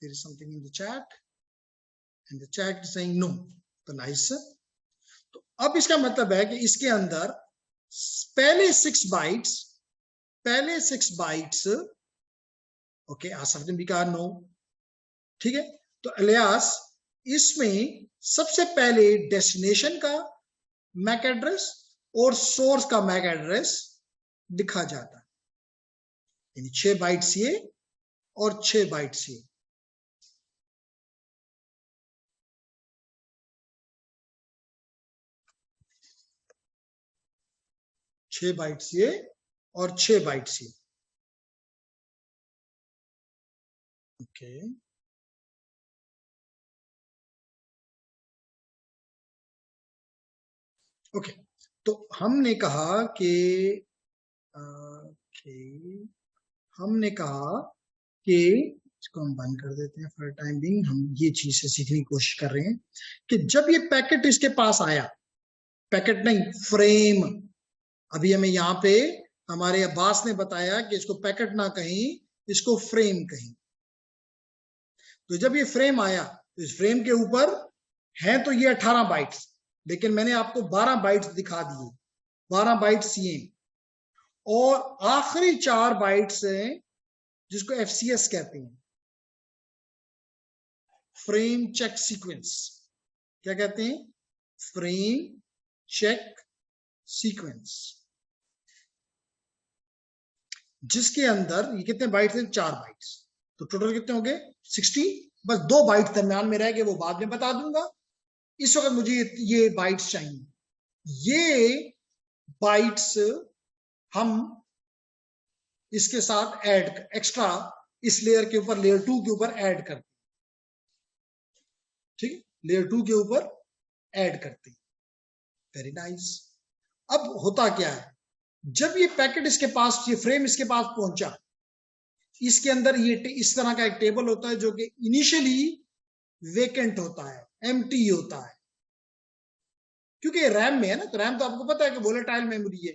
S1: There is something in the chat and the chat is saying no. तो नाइस। तो अब इसका मतलब है कि इसके अंदर पहले 6 बाइट्स, ओके, आसफ ने भी कहा नो, ठीक है। तो अलियास, इसमें सबसे पहले डेस्टिनेशन का मैक एड्रेस और सोर्स का मैक एड्रेस लिखा जाता है, यानी 6 बाइट्स ये और 6 बाइट्स ये। छह बाइट्स ये और 6 बाइट्स ये, ओके। ओके, तो हमने कहा कि इसको हम बंद कर देते हैं फॉर टाइम बिंग। हम ये चीज से सीखने की कोशिश कर रहे हैं कि जब ये पैकेट इसके पास आया, पैकेट नहीं फ्रेम, अभी हमें यहाँ पे हमारे अब्बास ने बताया कि इसको पैकेट ना कहीं, इसको फ्रेम कहीं। तो जब ये फ्रेम आया तो इस फ्रेम के ऊपर है तो ये 18 बाइट्स, लेकिन मैंने आपको 12 बाइट्स दिखा दिए, 12 बाइट्स ये, और आखिरी 4 बाइट्स हैं जिसको FCS कहते हैं, फ्रेम चेक सीक्वेंस। क्या कहते हैं? फ्रेम चेक सीक्वेंस, जिसके अंदर ये कितने बाइट्स हैं? 4 बाइट्स। तो टोटल कितने हो गए? 60। बस 2 बाइट दरम्यान में रह गए, वो बाद में बता दूंगा। इस वक्त मुझे ये बाइट्स चाहिए। ये बाइट्स हम इसके साथ ऐड एक्स्ट्रा इस लेयर के ऊपर, लेयर 2 के ऊपर ऐड करते, ठीक, लेयर 2 के ऊपर ऐड करते। Very nice. अब होता क्या है, जब ये पैकेट इसके पास, ये फ्रेम इसके पास पहुंचा, इसके अंदर ये इस तरह का एक टेबल होता है जो कि इनिशियली वेकेंट होता है, एम्प्टी होता है, क्योंकि रैम में है ना। तो रैम तो आपको पता है कि वोलेटाइल मेमोरी है,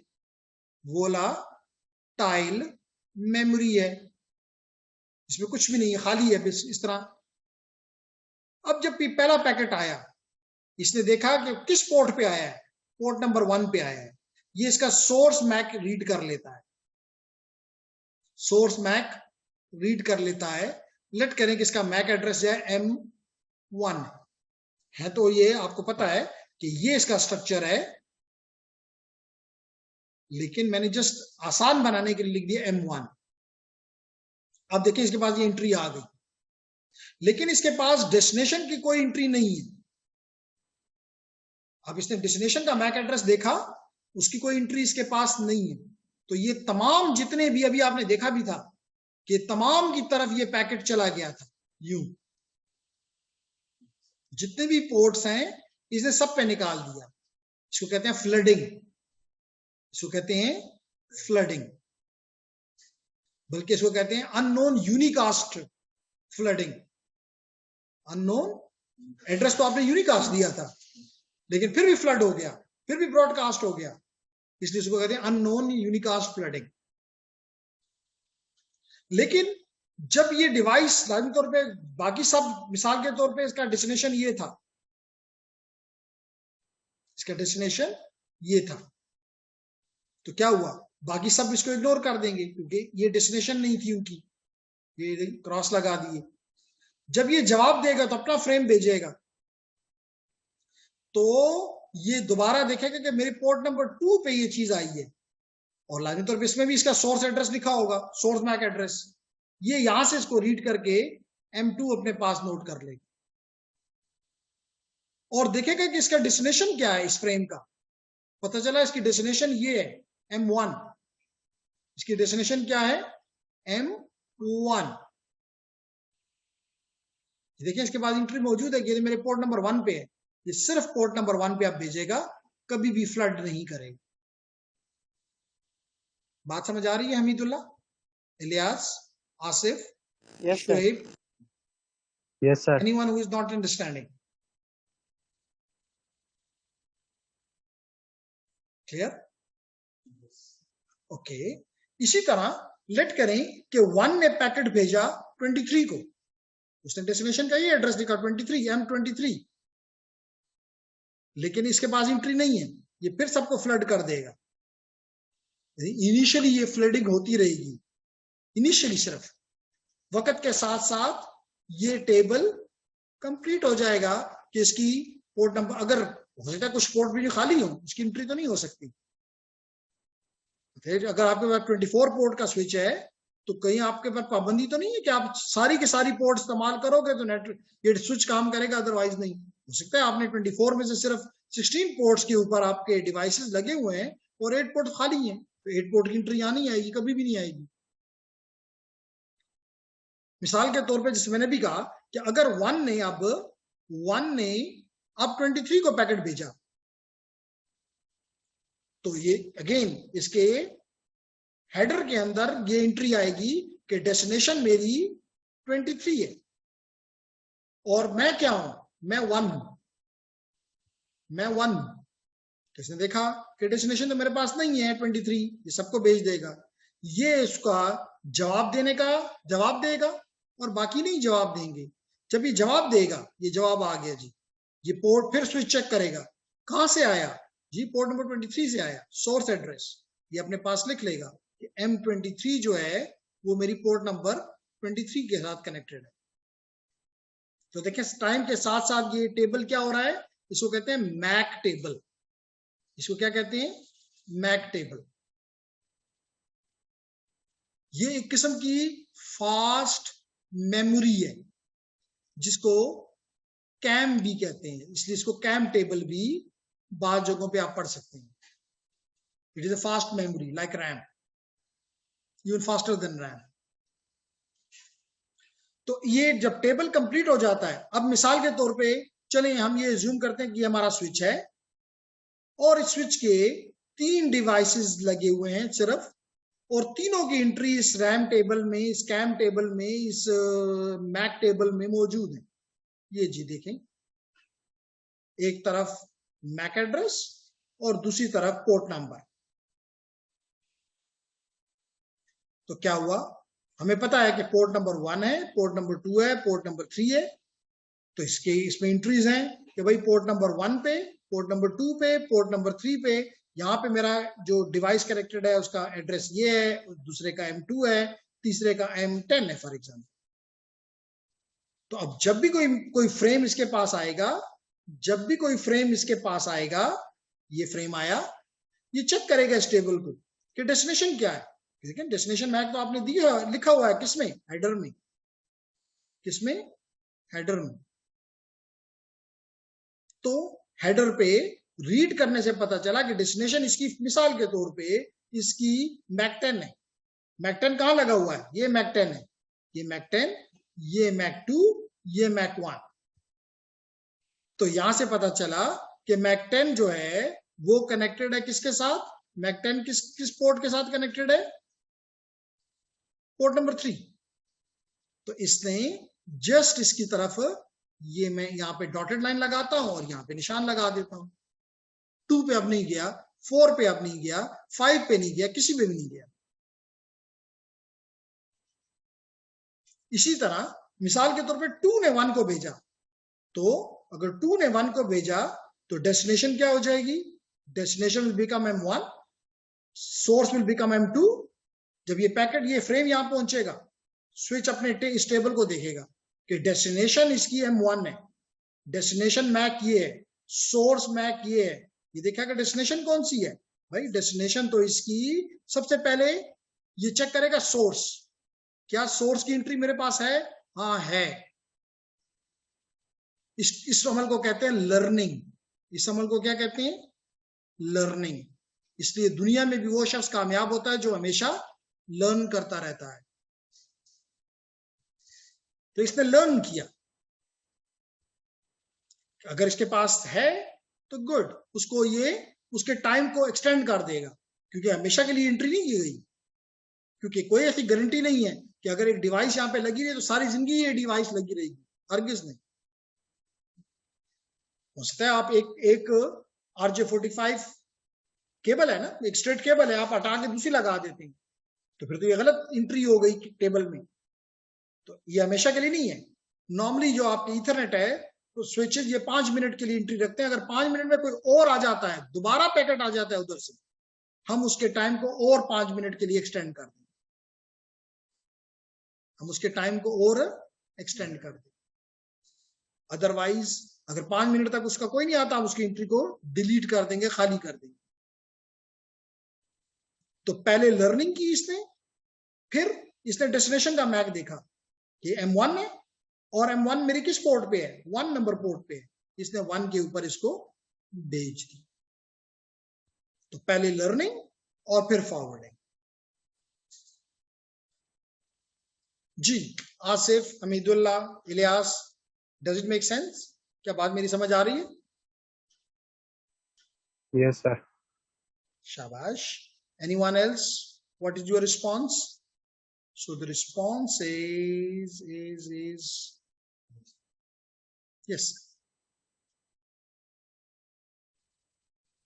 S1: वोलाटाइल मेमोरी है, इसमें कुछ भी नहीं है, खाली है बस इस तरह। अब जब पहला पैकेट आया, इसने देखा कि किस पोर्ट पे आया है, पोर्ट नंबर 1 पे आया है। ये इसका सोर्स मैक रीड कर लेता है, सोर्स मैक रीड कर लेता है। लेट करें कि इसका मैक एड्रेस जो है M1 है, तो ये आपको पता है कि ये इसका स्ट्रक्चर है, लेकिन मैंने जस्ट आसान बनाने के लिए लिख दिया M1। अब देखिए इसके पास ये एंट्री आ गई, लेकिन इसके पास डेस्टिनेशन की कोई एंट्री नहीं है। अब इसने डेस्टिनेशन का मैक एड्रेस देखा, उसकी कोई एंट्री इसके पास नहीं है। तो ये तमाम जितने भी अभी आपने देखा भी था कि तमाम की तरफ ये पैकेट चला गया था, यूं जितने भी पोर्ट्स हैं इसने सब पे निकाल दिया। इसको कहते हैं फ्लडिंग, इसको कहते हैं फ्लडिंग, बल्कि इसको कहते हैं unknown unicast flooding. Unknown address तो आपने यूनिकास्ट दिया था, लेकिन फिर भी फ्लड हो गया, फिर भी ब्रॉडकास्ट हो गया, इसलिए इसको कहते हैं अननोन यूनिकास्ट फ्लडिंग। लेकिन जब ये डिवाइस लाजमी तौर पे, बाकी सब मिसाल के तौर पे इसका डेस्टिनेशन ये था, इसका डेस्टिनेशन ये था, तो क्या हुआ, बाकी सब इसको इग्नोर कर देंगे क्योंकि ये डेस्टिनेशन नहीं थी उनकी, ये क्रॉस लगा दिए। जब ये जवाब देगा तो अपना फ्रेम भेजेगा, तो ये दोबारा देखेगा कि मेरे पोर्ट नंबर 2 पे ये चीज आई है, और लाजमी तौर पे इसमें भी इसका सोर्स एड्रेस लिखा होगा, सोर्स मैक एड्रेस। ये यहां से इसको रीड करके M2 अपने पास नोट कर लेगा और देखेगा कि इसका डेस्टिनेशन क्या है। इस फ्रेम का पता चला इसकी डेस्टिनेशन ये है M1, इसकी डेस्टिनेशन क्या है M1। देखिए इसके बाद एंट्री मौजूद है, ये मेरे पोर्ट नंबर 1 पे है, ये सिर्फ पोर्ट नंबर 1 पे आप भेजेगा, कभी भी फ्लड नहीं करेगा। बात समझ आ रही है Hameedullah, Ilyas, Asif, Shoaib?
S3: Yes, sir.
S1: Anyone who is not understanding? Clear? Okay. इसी तरह लेट करें कि 1 ने पैकेट भेजा 23 को, उसने डेस्टिनेशन का ये एड्रेस लिखा 23 M23, लेकिन इसके पास एंट्री नहीं है, ये फिर सबको फ्लड कर देगा। इनिशियली ये फ्लडिंग होती रहेगी, इनिशियली सिर्फ, वक्त के साथ साथ ये टेबल कंप्लीट हो जाएगा कि इसकी पोर्ट नंबर, अगर हो सकता है कुछ पोर्ट भी खाली हो, उसकी एंट्री तो नहीं हो सकती। फिर अगर आपके पास 24 पोर्ट का स्विच है तो कहीं आपके पास पाबंदी तो नहीं है कि आप सारी की सारी पोर्ट इस्तेमाल करोगे तो नेट ये स्विच काम करेगा, अदरवाइज नहीं। हो सकता है आपने 24 में से सिर्फ 16 पोर्ट्स के ऊपर आपके डिवाइसेस लगे हुए हैं और 8 पोर्ट खाली हैं, तो 8 पोर्ट की एंट्री यहाँ नहीं आएगी, कभी भी नहीं आएगी। मिसाल के तौर पे जैसे मैंने भी कहा कि अगर 1 ने अब 23 को पैकेट भेजा, तो ये अगेन इसके हेडर के अंदर ये एंट्री आएगी कि डेस्टिनेशन मेरी 23 है और मैं क्या हूं, मैं 1 हूं, मैं 1 हूं। किसने देखा कि डेस्टिनेशन तो मेरे पास नहीं है 23, ये सबको भेज देगा। ये इसका जवाब देने का जवाब देगा और बाकी नहीं जवाब देंगे। जब ये जवाब देगा, ये जवाब आ गया जी, ये पोर्ट फिर स्विच चेक करेगा कहां से आया जी, पोर्ट नंबर 23 से आया, सोर्स एड्रेस ये अपने पास लिख लेगा कि M23 जो है वो मेरी पोर्ट नंबर 23 के साथ कनेक्टेड है। तो देखिए टाइम के साथ साथ ये टेबल क्या हो रहा है, इसको कहते हैं मैक टेबल। इसको क्या कहते हैं, मैक टेबल। ये एक किस्म की फास्ट मेमोरी है जिसको कैम भी कहते हैं, इसलिए इसको कैम टेबल भी बाद जगहों पे आप पढ़ सकते हैं। It is a fast memory like RAM, even faster than RAM. तो ये जब टेबल कंप्लीट हो जाता है, अब मिसाल के तौर पे चलिए हम ये ज्यूम करते हैं कि हमारा स्विच है और इस स्विच के 3 डिवाइसेस लगे हुए हैं सिर्फ, और तीनों की एंट्री इस रैम टेबल में, इस कैम टेबल में, इस मैक टेबल में मौजूद है। ये जी देखें, एक तरफ मैक एड्रेस और दूसरी तरफ पोर्ट नंबर। तो क्या हुआ, हमें पता है कि पोर्ट नंबर 1 है, पोर्ट नंबर 2 है, पोर्ट नंबर 3 है। तो इसमें एंट्रीज हैं कि भाई पोर्ट नंबर 1 पे, पोर्ट नंबर 2 पे, पोर्ट नंबर 3 पे, यहाँ पे मेरा जो डिवाइस कनेक्टेड है उसका एड्रेस ये है, दूसरे का M2 है, तीसरे का M10 है फॉर एग्जाम्पल। तो अब जब भी कोई फ्रेम इसके पास आएगा, जब भी कोई फ्रेम इसके पास आएगा, ये फ्रेम आया, ये चेक करेगा इस टेबल को कि डेस्टिनेशन क्या है। देखिए डेस्टिनेशन मैक तो आपने दिया, लिखा हुआ है किसमें, हेडर में। किसमें, हेडर में। तो हेडर पे रीड करने से पता चला कि डेस्टिनेशन इसकी, मिसाल के तौर पे इसकी मैक 10 है। मैक 10 कहां लगा हुआ है, ये मैक 10 है, ये मैक 10, ये मैक 2, ये मैक 1। तो यहां से पता चला कि मैक 10 जो है वो कनेक्टेड है किसके साथ, मैक 10 किस पोर्ट के साथ कनेक्टेड है, पोर्ट नंबर 3। तो इसने जस्ट इसकी तरफ, ये मैं यहाँ पे डॉटेड लाइन लगाता हूं और यहाँ पे निशान लगा देता हूं। 2 पे अब नहीं गया, 4 पे अब नहीं गया, 5 पे नहीं गया, किसी पे भी नहीं गया। इसी तरह मिसाल के तौर पे 2 ने 1 को भेजा, तो अगर 2 ने 1 को भेजा तो डेस्टिनेशन क्या हो जाएगी, destination will become M1, source will become M2। जब ये पैकेट, ये फ्रेम यहां पहुंचेगा, स्विच अपने इस टेबल को देखेगा कि डेस्टिनेशन इसकी M1 है, डेस्टिनेशन मैक ये है, सोर्स मैक ये है। ये देखा कि डेस्टिनेशन कौन सी है, भाई डेस्टिनेशन तो इसकी सबसे पहले ये चेक करेगा सोर्स, क्या सोर्स की एंट्री मेरे पास है, हाँ है। इस अमल को कहते हैं लर्निंग। इस अमल को क्या कहते हैं, लर्निंग। इसलिए दुनिया में भी वो शख्स कामयाब होता है जो हमेशा लर्न करता रहता है। तो इसने लर्न किया, अगर इसके पास है तो गुड, उसको ये उसके टाइम को एक्सटेंड कर देगा, क्योंकि हमेशा के लिए एंट्री नहीं की गई, क्योंकि कोई ऐसी गारंटी नहीं है कि अगर एक डिवाइस यहाँ पे लगी रही तो सारी जिंदगी ये डिवाइस लगी रहेगी, हरगिज नहीं। हो सकता है आप एक RJ45 केबल है ना, एक स्ट्रेट केबल है, आप हटा के दूसरी लगा देते हैं, तो फिर तो ये गलत एंट्री हो गई टेबल में। तो ये हमेशा के लिए नहीं है। नॉर्मली जो आपके ईथरनेट है तो स्विचेस ये 5 मिनट के लिए एंट्री रखते हैं। अगर 5 मिनट में कोई और आ जाता है, दोबारा पैकेट आ जाता है उधर से, हम उसके टाइम को और 5 मिनट के लिए एक्सटेंड कर दें, हम उसके टाइम को और एक्सटेंड कर दें। अदरवाइज अगर 5 मिनट तक उसका कोई नहीं आता, हम उसकी एंट्री को डिलीट कर देंगे, खाली कर देंगे। तो पहले लर्निंग की इसने, फिर इसने डेस्टिनेशन का मैक देखा कि M1 है और M1 मेरी किस पोर्ट पे है, 1 नंबर पोर्ट पे है, इसने 1 के ऊपर इसको भेज दी। तो पहले लर्निंग और फिर फॉरवर्डिंग। जी Asif, Hamidullah, Ilyas, does it make sense? क्या बात मेरी समझ आ रही है?
S3: Yes sir.
S1: Shabash. Anyone else? What is your response? So the response is yes.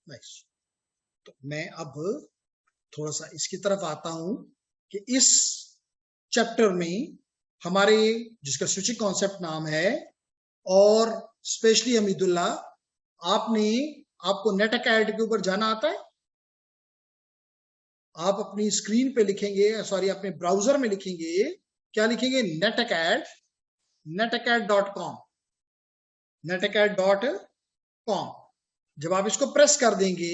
S1: Nice. तो मैं अब थोड़ा सा इसकी तरफ आता हूं कि इस चैप्टर में हमारे जिसका स्विचिंग कॉन्सेप्ट नाम है, और स्पेशली हमीदुल्ला आपको नेटअकैड के ऊपर जाना आता है? आप अपनी स्क्रीन पे लिखेंगे, सॉरी अपने ब्राउजर में लिखेंगे, क्या लिखेंगे? netacad.com, netacad.com। जब आप इसको प्रेस कर देंगे,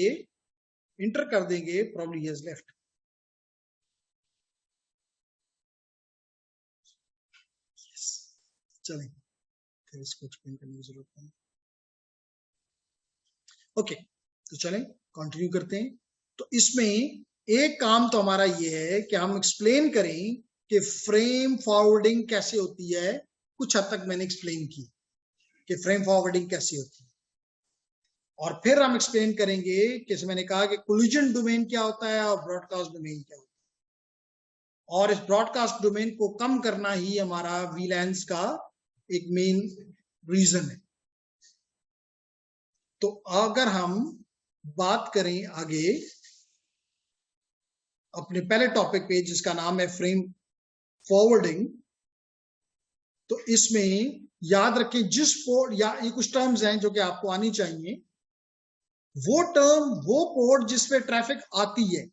S1: इंटर कर देंगे, प्रॉब्ली ही हैज लेफ्ट। चलें, फिर इसको एक्सप्लेन करने की जरूरत नहीं। ओके, तो चलें कंटिन्यू करते हैं। तो इसमें एक काम तो हमारा ये है कि हम एक्सप्लेन करें कि फ्रेम फॉरवर्डिंग कैसे होती है। कुछ हद तक मैंने एक्सप्लेन की कि फ्रेम फॉरवर्डिंग कैसे होती है, और फिर हम एक्सप्लेन करेंगे कि मैंने कहा कि कोलिजन डोमेन क्या होता है और ब्रॉडकास्ट डोमेन क्या होता है, और इस ब्रॉडकास्ट डोमेन को कम करना ही हमारा वीलैंस का एक मेन रीजन है। तो अगर हम बात करें आगे अपने पहले टॉपिक पे जिसका नाम है फ्रेम फॉरवर्डिंग, तो इसमें याद रखें जिस पोर्ट, या ये कुछ टर्म्स हैं जो कि आपको आनी चाहिए। वो टर्म, वो पोर्ट जिस पे ट्रैफिक आती है,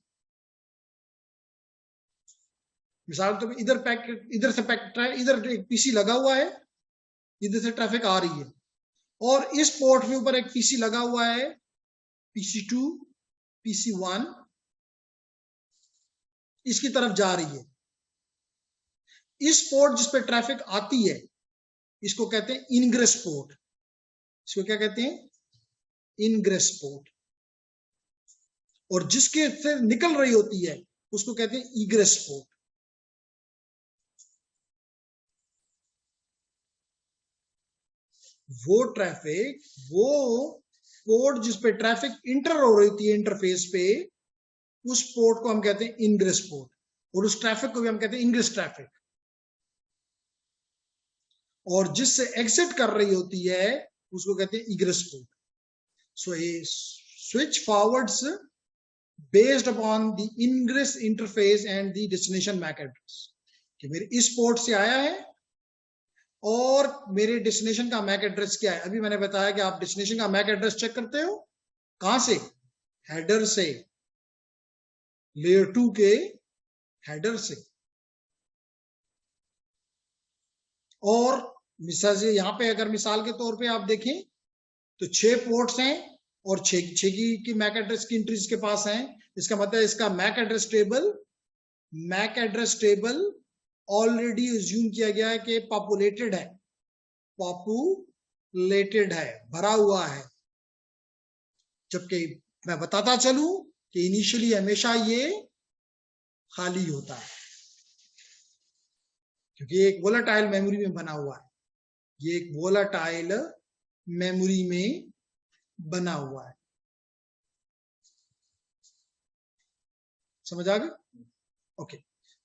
S1: मिसाल तो इधर एक पीसी लगा हुआ है, इधर से ट्रैफिक आ रही है, और इस पोर्ट के ऊपर एक पीसी लगा हुआ है, PC2, PC1, इसकी तरफ जा रही है। इस पोर्ट जिस पे ट्रैफिक आती है, इसको कहते हैं इनग्रेस पोर्ट। इसको क्या कहते हैं? Ingress port. और जिसके से निकल रही होती है उसको कहते हैं इग्रेस पोर्ट। वो ट्रैफिक, वो पोर्ट जिस पे ट्रैफिक इंटर हो रही होती है इंटरफेस पे, उस पोर्ट को हम कहते हैं इनग्रेस पोर्ट, और उस ट्रैफिक को भी हम कहते हैं इनग्रेस ट्रैफिक। और जिससे एग्जिट कर रही होती है उसको कहते हैं egress port. So a switch forwards based upon the ingress interface and the destination MAC address, कि मेरे इस पोर्ट से आया है और मेरे डेस्टिनेशन का मैक एड्रेस क्या है। अभी मैंने बताया कि आप डेस्टिनेशन का मैक एड्रेस चेक करते हो कहां से? हेडर से, लेयर 2 के हेडर से। और मिसाल से यहां पे अगर मिसाल के तौर पे आप देखें तो 6 पोर्ट्स हैं और 6 की मैक एड्रेस की एंट्रीज के पास हैं। इसका मतलब इसका MAC address table already assume किया गया है कि पॉपुलेटेड है, भरा हुआ है। जबकि मैं बताता चलूं कि इनिशियली हमेशा ये खाली होता है, क्योंकि एक वोलेटाइल मेमोरी में बना हुआ है। ये एक वोलेटाइल मेमोरी में बना हुआ है। समझ आ गए? ओके,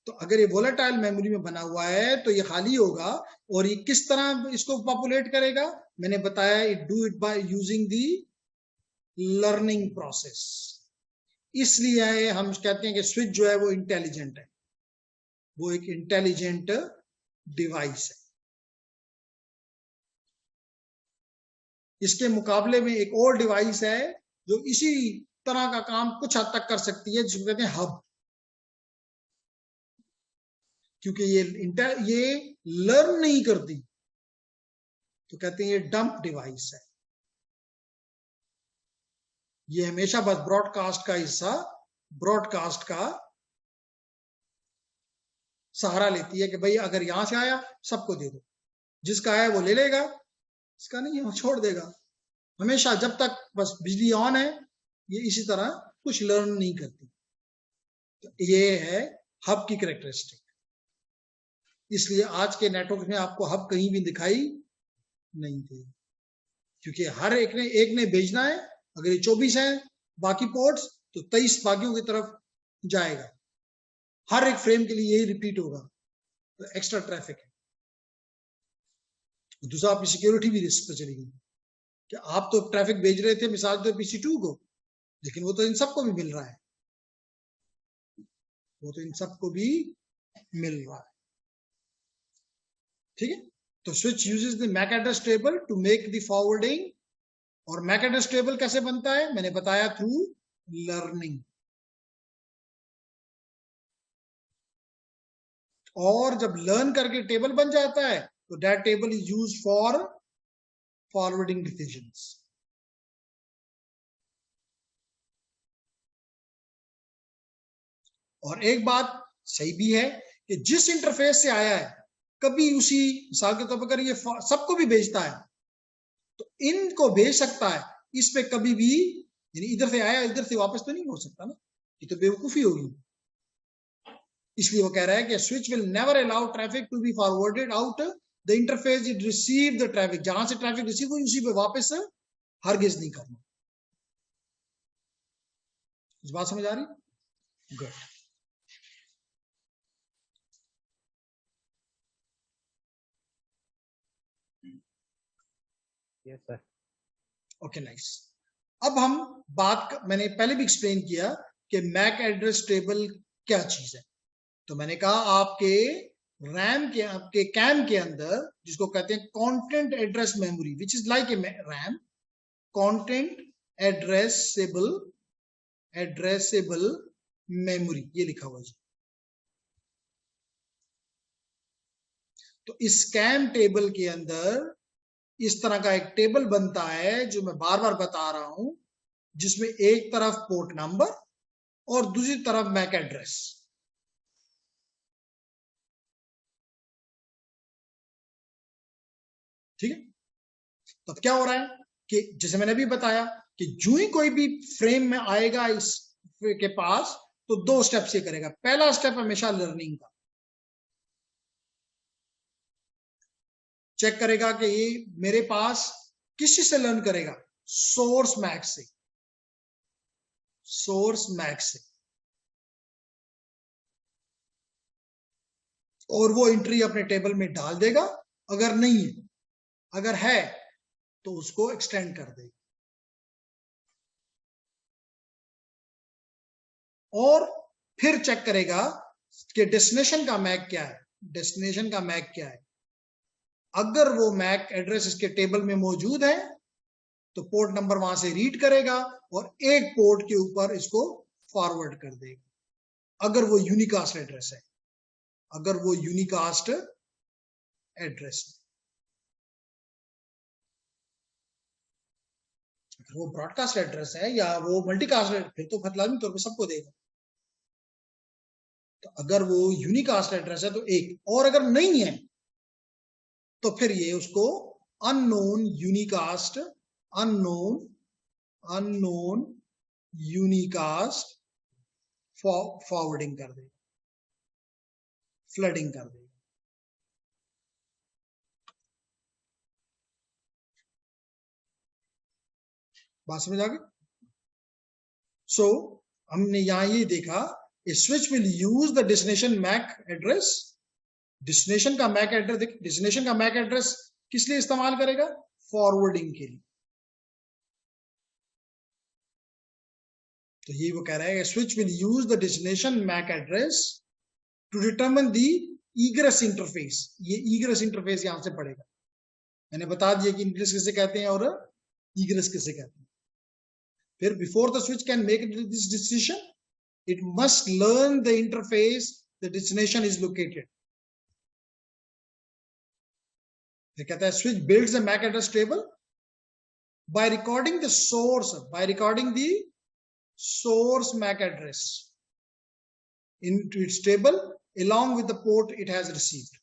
S1: तो अगर ये वोलेटाइल मेमोरी में बना हुआ है तो ये खाली होगा। और ये किस तरह इसको पॉपुलेट करेगा? मैंने बताया, it do it by using the learning process. इसलिए हम कहते हैं कि स्विच जो है वो इंटेलिजेंट है, वो एक इंटेलिजेंट डिवाइस है। इसके मुकाबले में एक और डिवाइस है जो इसी तरह का काम कुछ हद तक कर सकती है, जिसको कहते हैं हब। क्योंकि ये लर्न नहीं करती तो कहते हैं ये डंप डिवाइस है। ये हमेशा बस ब्रॉडकास्ट का हिस्सा, ब्रॉडकास्ट का सहारा लेती है कि भाई अगर यहां से आया सबको दे दो, जिसका आया वो ले लेगा, इसका नहीं है छोड़ देगा। हमेशा जब तक बस बिजली ऑन है ये इसी तरह कुछ लर्न नहीं करती। तो ये है हब की कैरेक्टरिस्टिक। इसलिए आज के नेटवर्क में आपको हब कहीं भी दिखाई नहीं देगी, क्योंकि हर एक ने भेजना है। अगर ये 24 है बाकी पोर्ट्स, तो 23 बाकियों की तरफ जाएगा, हर एक फ्रेम के लिए यही रिपीट होगा, तो एक्स्ट्रा ट्रैफिक है। दूसरा आपकी सिक्योरिटी भी रिस्क पर चली गई कि आप तो ट्रैफिक भेज रहे थे मिसाल तो PC2 को, लेकिन वो तो इन सबको भी मिल रहा है, वो तो इन सबको भी मिल रहा है, ठीक है। तो switch uses the MAC address table to make the forwarding, और मैक एड्रेस टेबल कैसे बनता है मैंने बताया, थ्रू लर्निंग। और जब लर्न करके टेबल बन जाता है तो that table is use for forwarding decisions. और एक बात सही भी है कि जिस इंटरफेस से आया है, कभी उसी मिसाल के तौर पर ये सबको भी भेजता है, तो इनको भेज सकता है, इस पे कभी भी, यानी इधर से आया इधर से वापस तो नहीं हो सकता ना, ये तो बेवकूफी होगी। इसलिए वो कह रहा है कि switch will never allow traffic to be forwarded out the interface it receive the traffic, जहां से ट्रैफिक रिसीव हुई उसी पे वापस हरगिज नहीं करना। इस बात समझ आ रही? Good.
S3: Yes sir.
S1: Okay nice. अब हम मैंने पहले भी एक्सप्लेन किया कि मैक एड्रेस टेबल क्या चीज है। तो मैंने कहा आपके आपके कैम के अंदर, जिसको कहते हैं content address memory, which is like a RAM, content addressable memory, ये लिखा हुआ जी। तो इस कैम टेबल के अंदर इस तरह का एक टेबल बनता है जो मैं बार बार बता रहा हूं, जिसमें एक तरफ पोर्ट नंबर और दूसरी तरफ मैक एड्रेस। ठीक है। तो क्या हो रहा है कि जैसे मैंने अभी बताया कि जो ही कोई भी फ्रेम में आएगा इस के पास, तो 2 स्टेप्स ये करेगा। पहला स्टेप हमेशा लर्निंग का, चेक करेगा कि ये मेरे पास किसी से लर्न करेगा, सोर्स मैक से, और वो एंट्री अपने टेबल में डाल देगा। अगर नहीं है, अगर है तो उसको एक्सटेंड कर देगा। और फिर चेक करेगा कि डेस्टिनेशन का मैक क्या है। अगर वो मैक एड्रेस इसके टेबल में मौजूद है तो पोर्ट नंबर वहां से रीड करेगा और एक पोर्ट के ऊपर इसको फॉरवर्ड कर देगा। अगर वो यूनिकास्ट एड्रेस है, अगर वो ब्रॉडकास्ट एड्रेस है या वो मल्टीकास्ट है, फिर तो लाजमी तौर पर सबको देगा। तो अगर वो यूनिकास्ट एड्रेस है तो एक, और अगर नहीं है तो फिर ये उसको अननोन यूनिकास्ट फॉरवर्डिंग कर देगा, फ्लडिंग कर देगा। बात समझ आ गई? सो हमने यहां ये देखा, switch will use the destination MAC address. Destination का मैक एड्रेस किस लिए इस्तेमाल करेगा? फॉरवर्डिंग के लिए। तो ये वो कह रहा है, switch will use the destination MAC address to determine the egress interface. ये ईग्रेस इंटरफेस यहां से पड़ेगा। मैंने बता दिया कि इंग्रेस किसे कहते हैं और ईग्रेस किसे कहते हैं। फिर before the switch can make this decision, it must learn the interface the destination is located. ये कहता है switch builds a MAC address table by recording the source MAC address into its table along with the port it has received.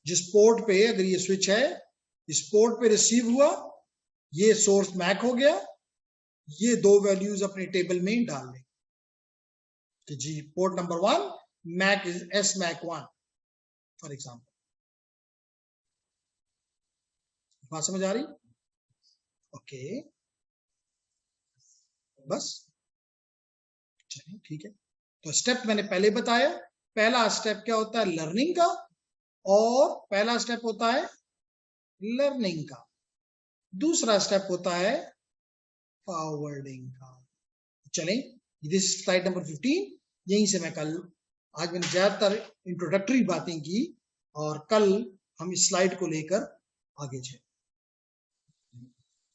S1: जिस port पे अगर ये switch है, इस port पे रिसीव हुआ, ये सोर्स मैक हो गया, ये 2 वैल्यूज अपने टेबल में डाल दें कि जी port number 1 MAC is SMAC1 for example. बात समझ आ रही? ओके, बस चलिए ठीक है, तो स्टेप मैंने पहले बताया। पहला स्टेप क्या होता है? लर्निंग का, और पहला स्टेप होता है लर्निंग का, दूसरा स्टेप होता है फॉरवर्डिंग का। चलें, दिस स्लाइड नंबर 15। यहीं से मैं कल, आज मैंने ज्यादातर इंट्रोडक्टरी बातें की और कल हम इस स्लाइड को लेकर आगे चले।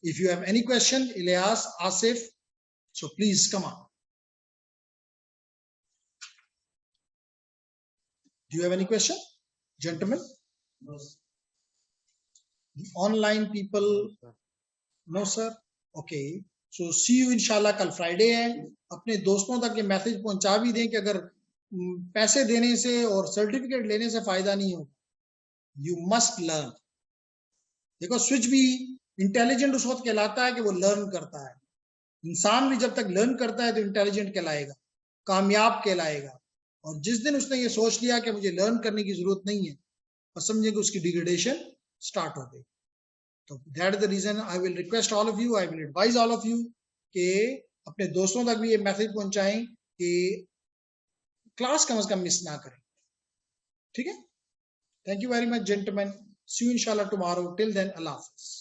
S1: If you have any question, Ilyas, Asif, so please come on. Do you have any question, gentlemen?
S2: No.
S1: The online people? No sir. Okay, so see you inshallah. कल फ्राइडे है, अपने दोस्तों तक ये मैसेज पहुंचा भी दें कि अगर पैसे देने से और सर्टिफिकेट लेने से फायदा नहीं होगा, यू मस्ट लर्न। देखो, स्विच भी इंटेलिजेंट उस वक्त कहलाता है कि वो लर्न करता है। इंसान भी जब तक लर्न करता है तो इंटेलिजेंट कहलाएगा, कामयाब कहलाएगा। और जिस दिन उसने ये सोच लिया कि मुझे लर्न करने की जरूरत नहीं है, और समझे कि उसकी डिग्रेडेशन स्टार्ट हो गई। तो that is the reason I will request all of you, I will advise all of you कि अपने दोस्तों तक भी ये मैसेज पहुंचाएं कि क्लास कम से कम मिस ना करें। ठीक है, thank you very much gentleman, see you इंशाल्लाह टुमारो। टिल देन, अल्लाह हाफिज।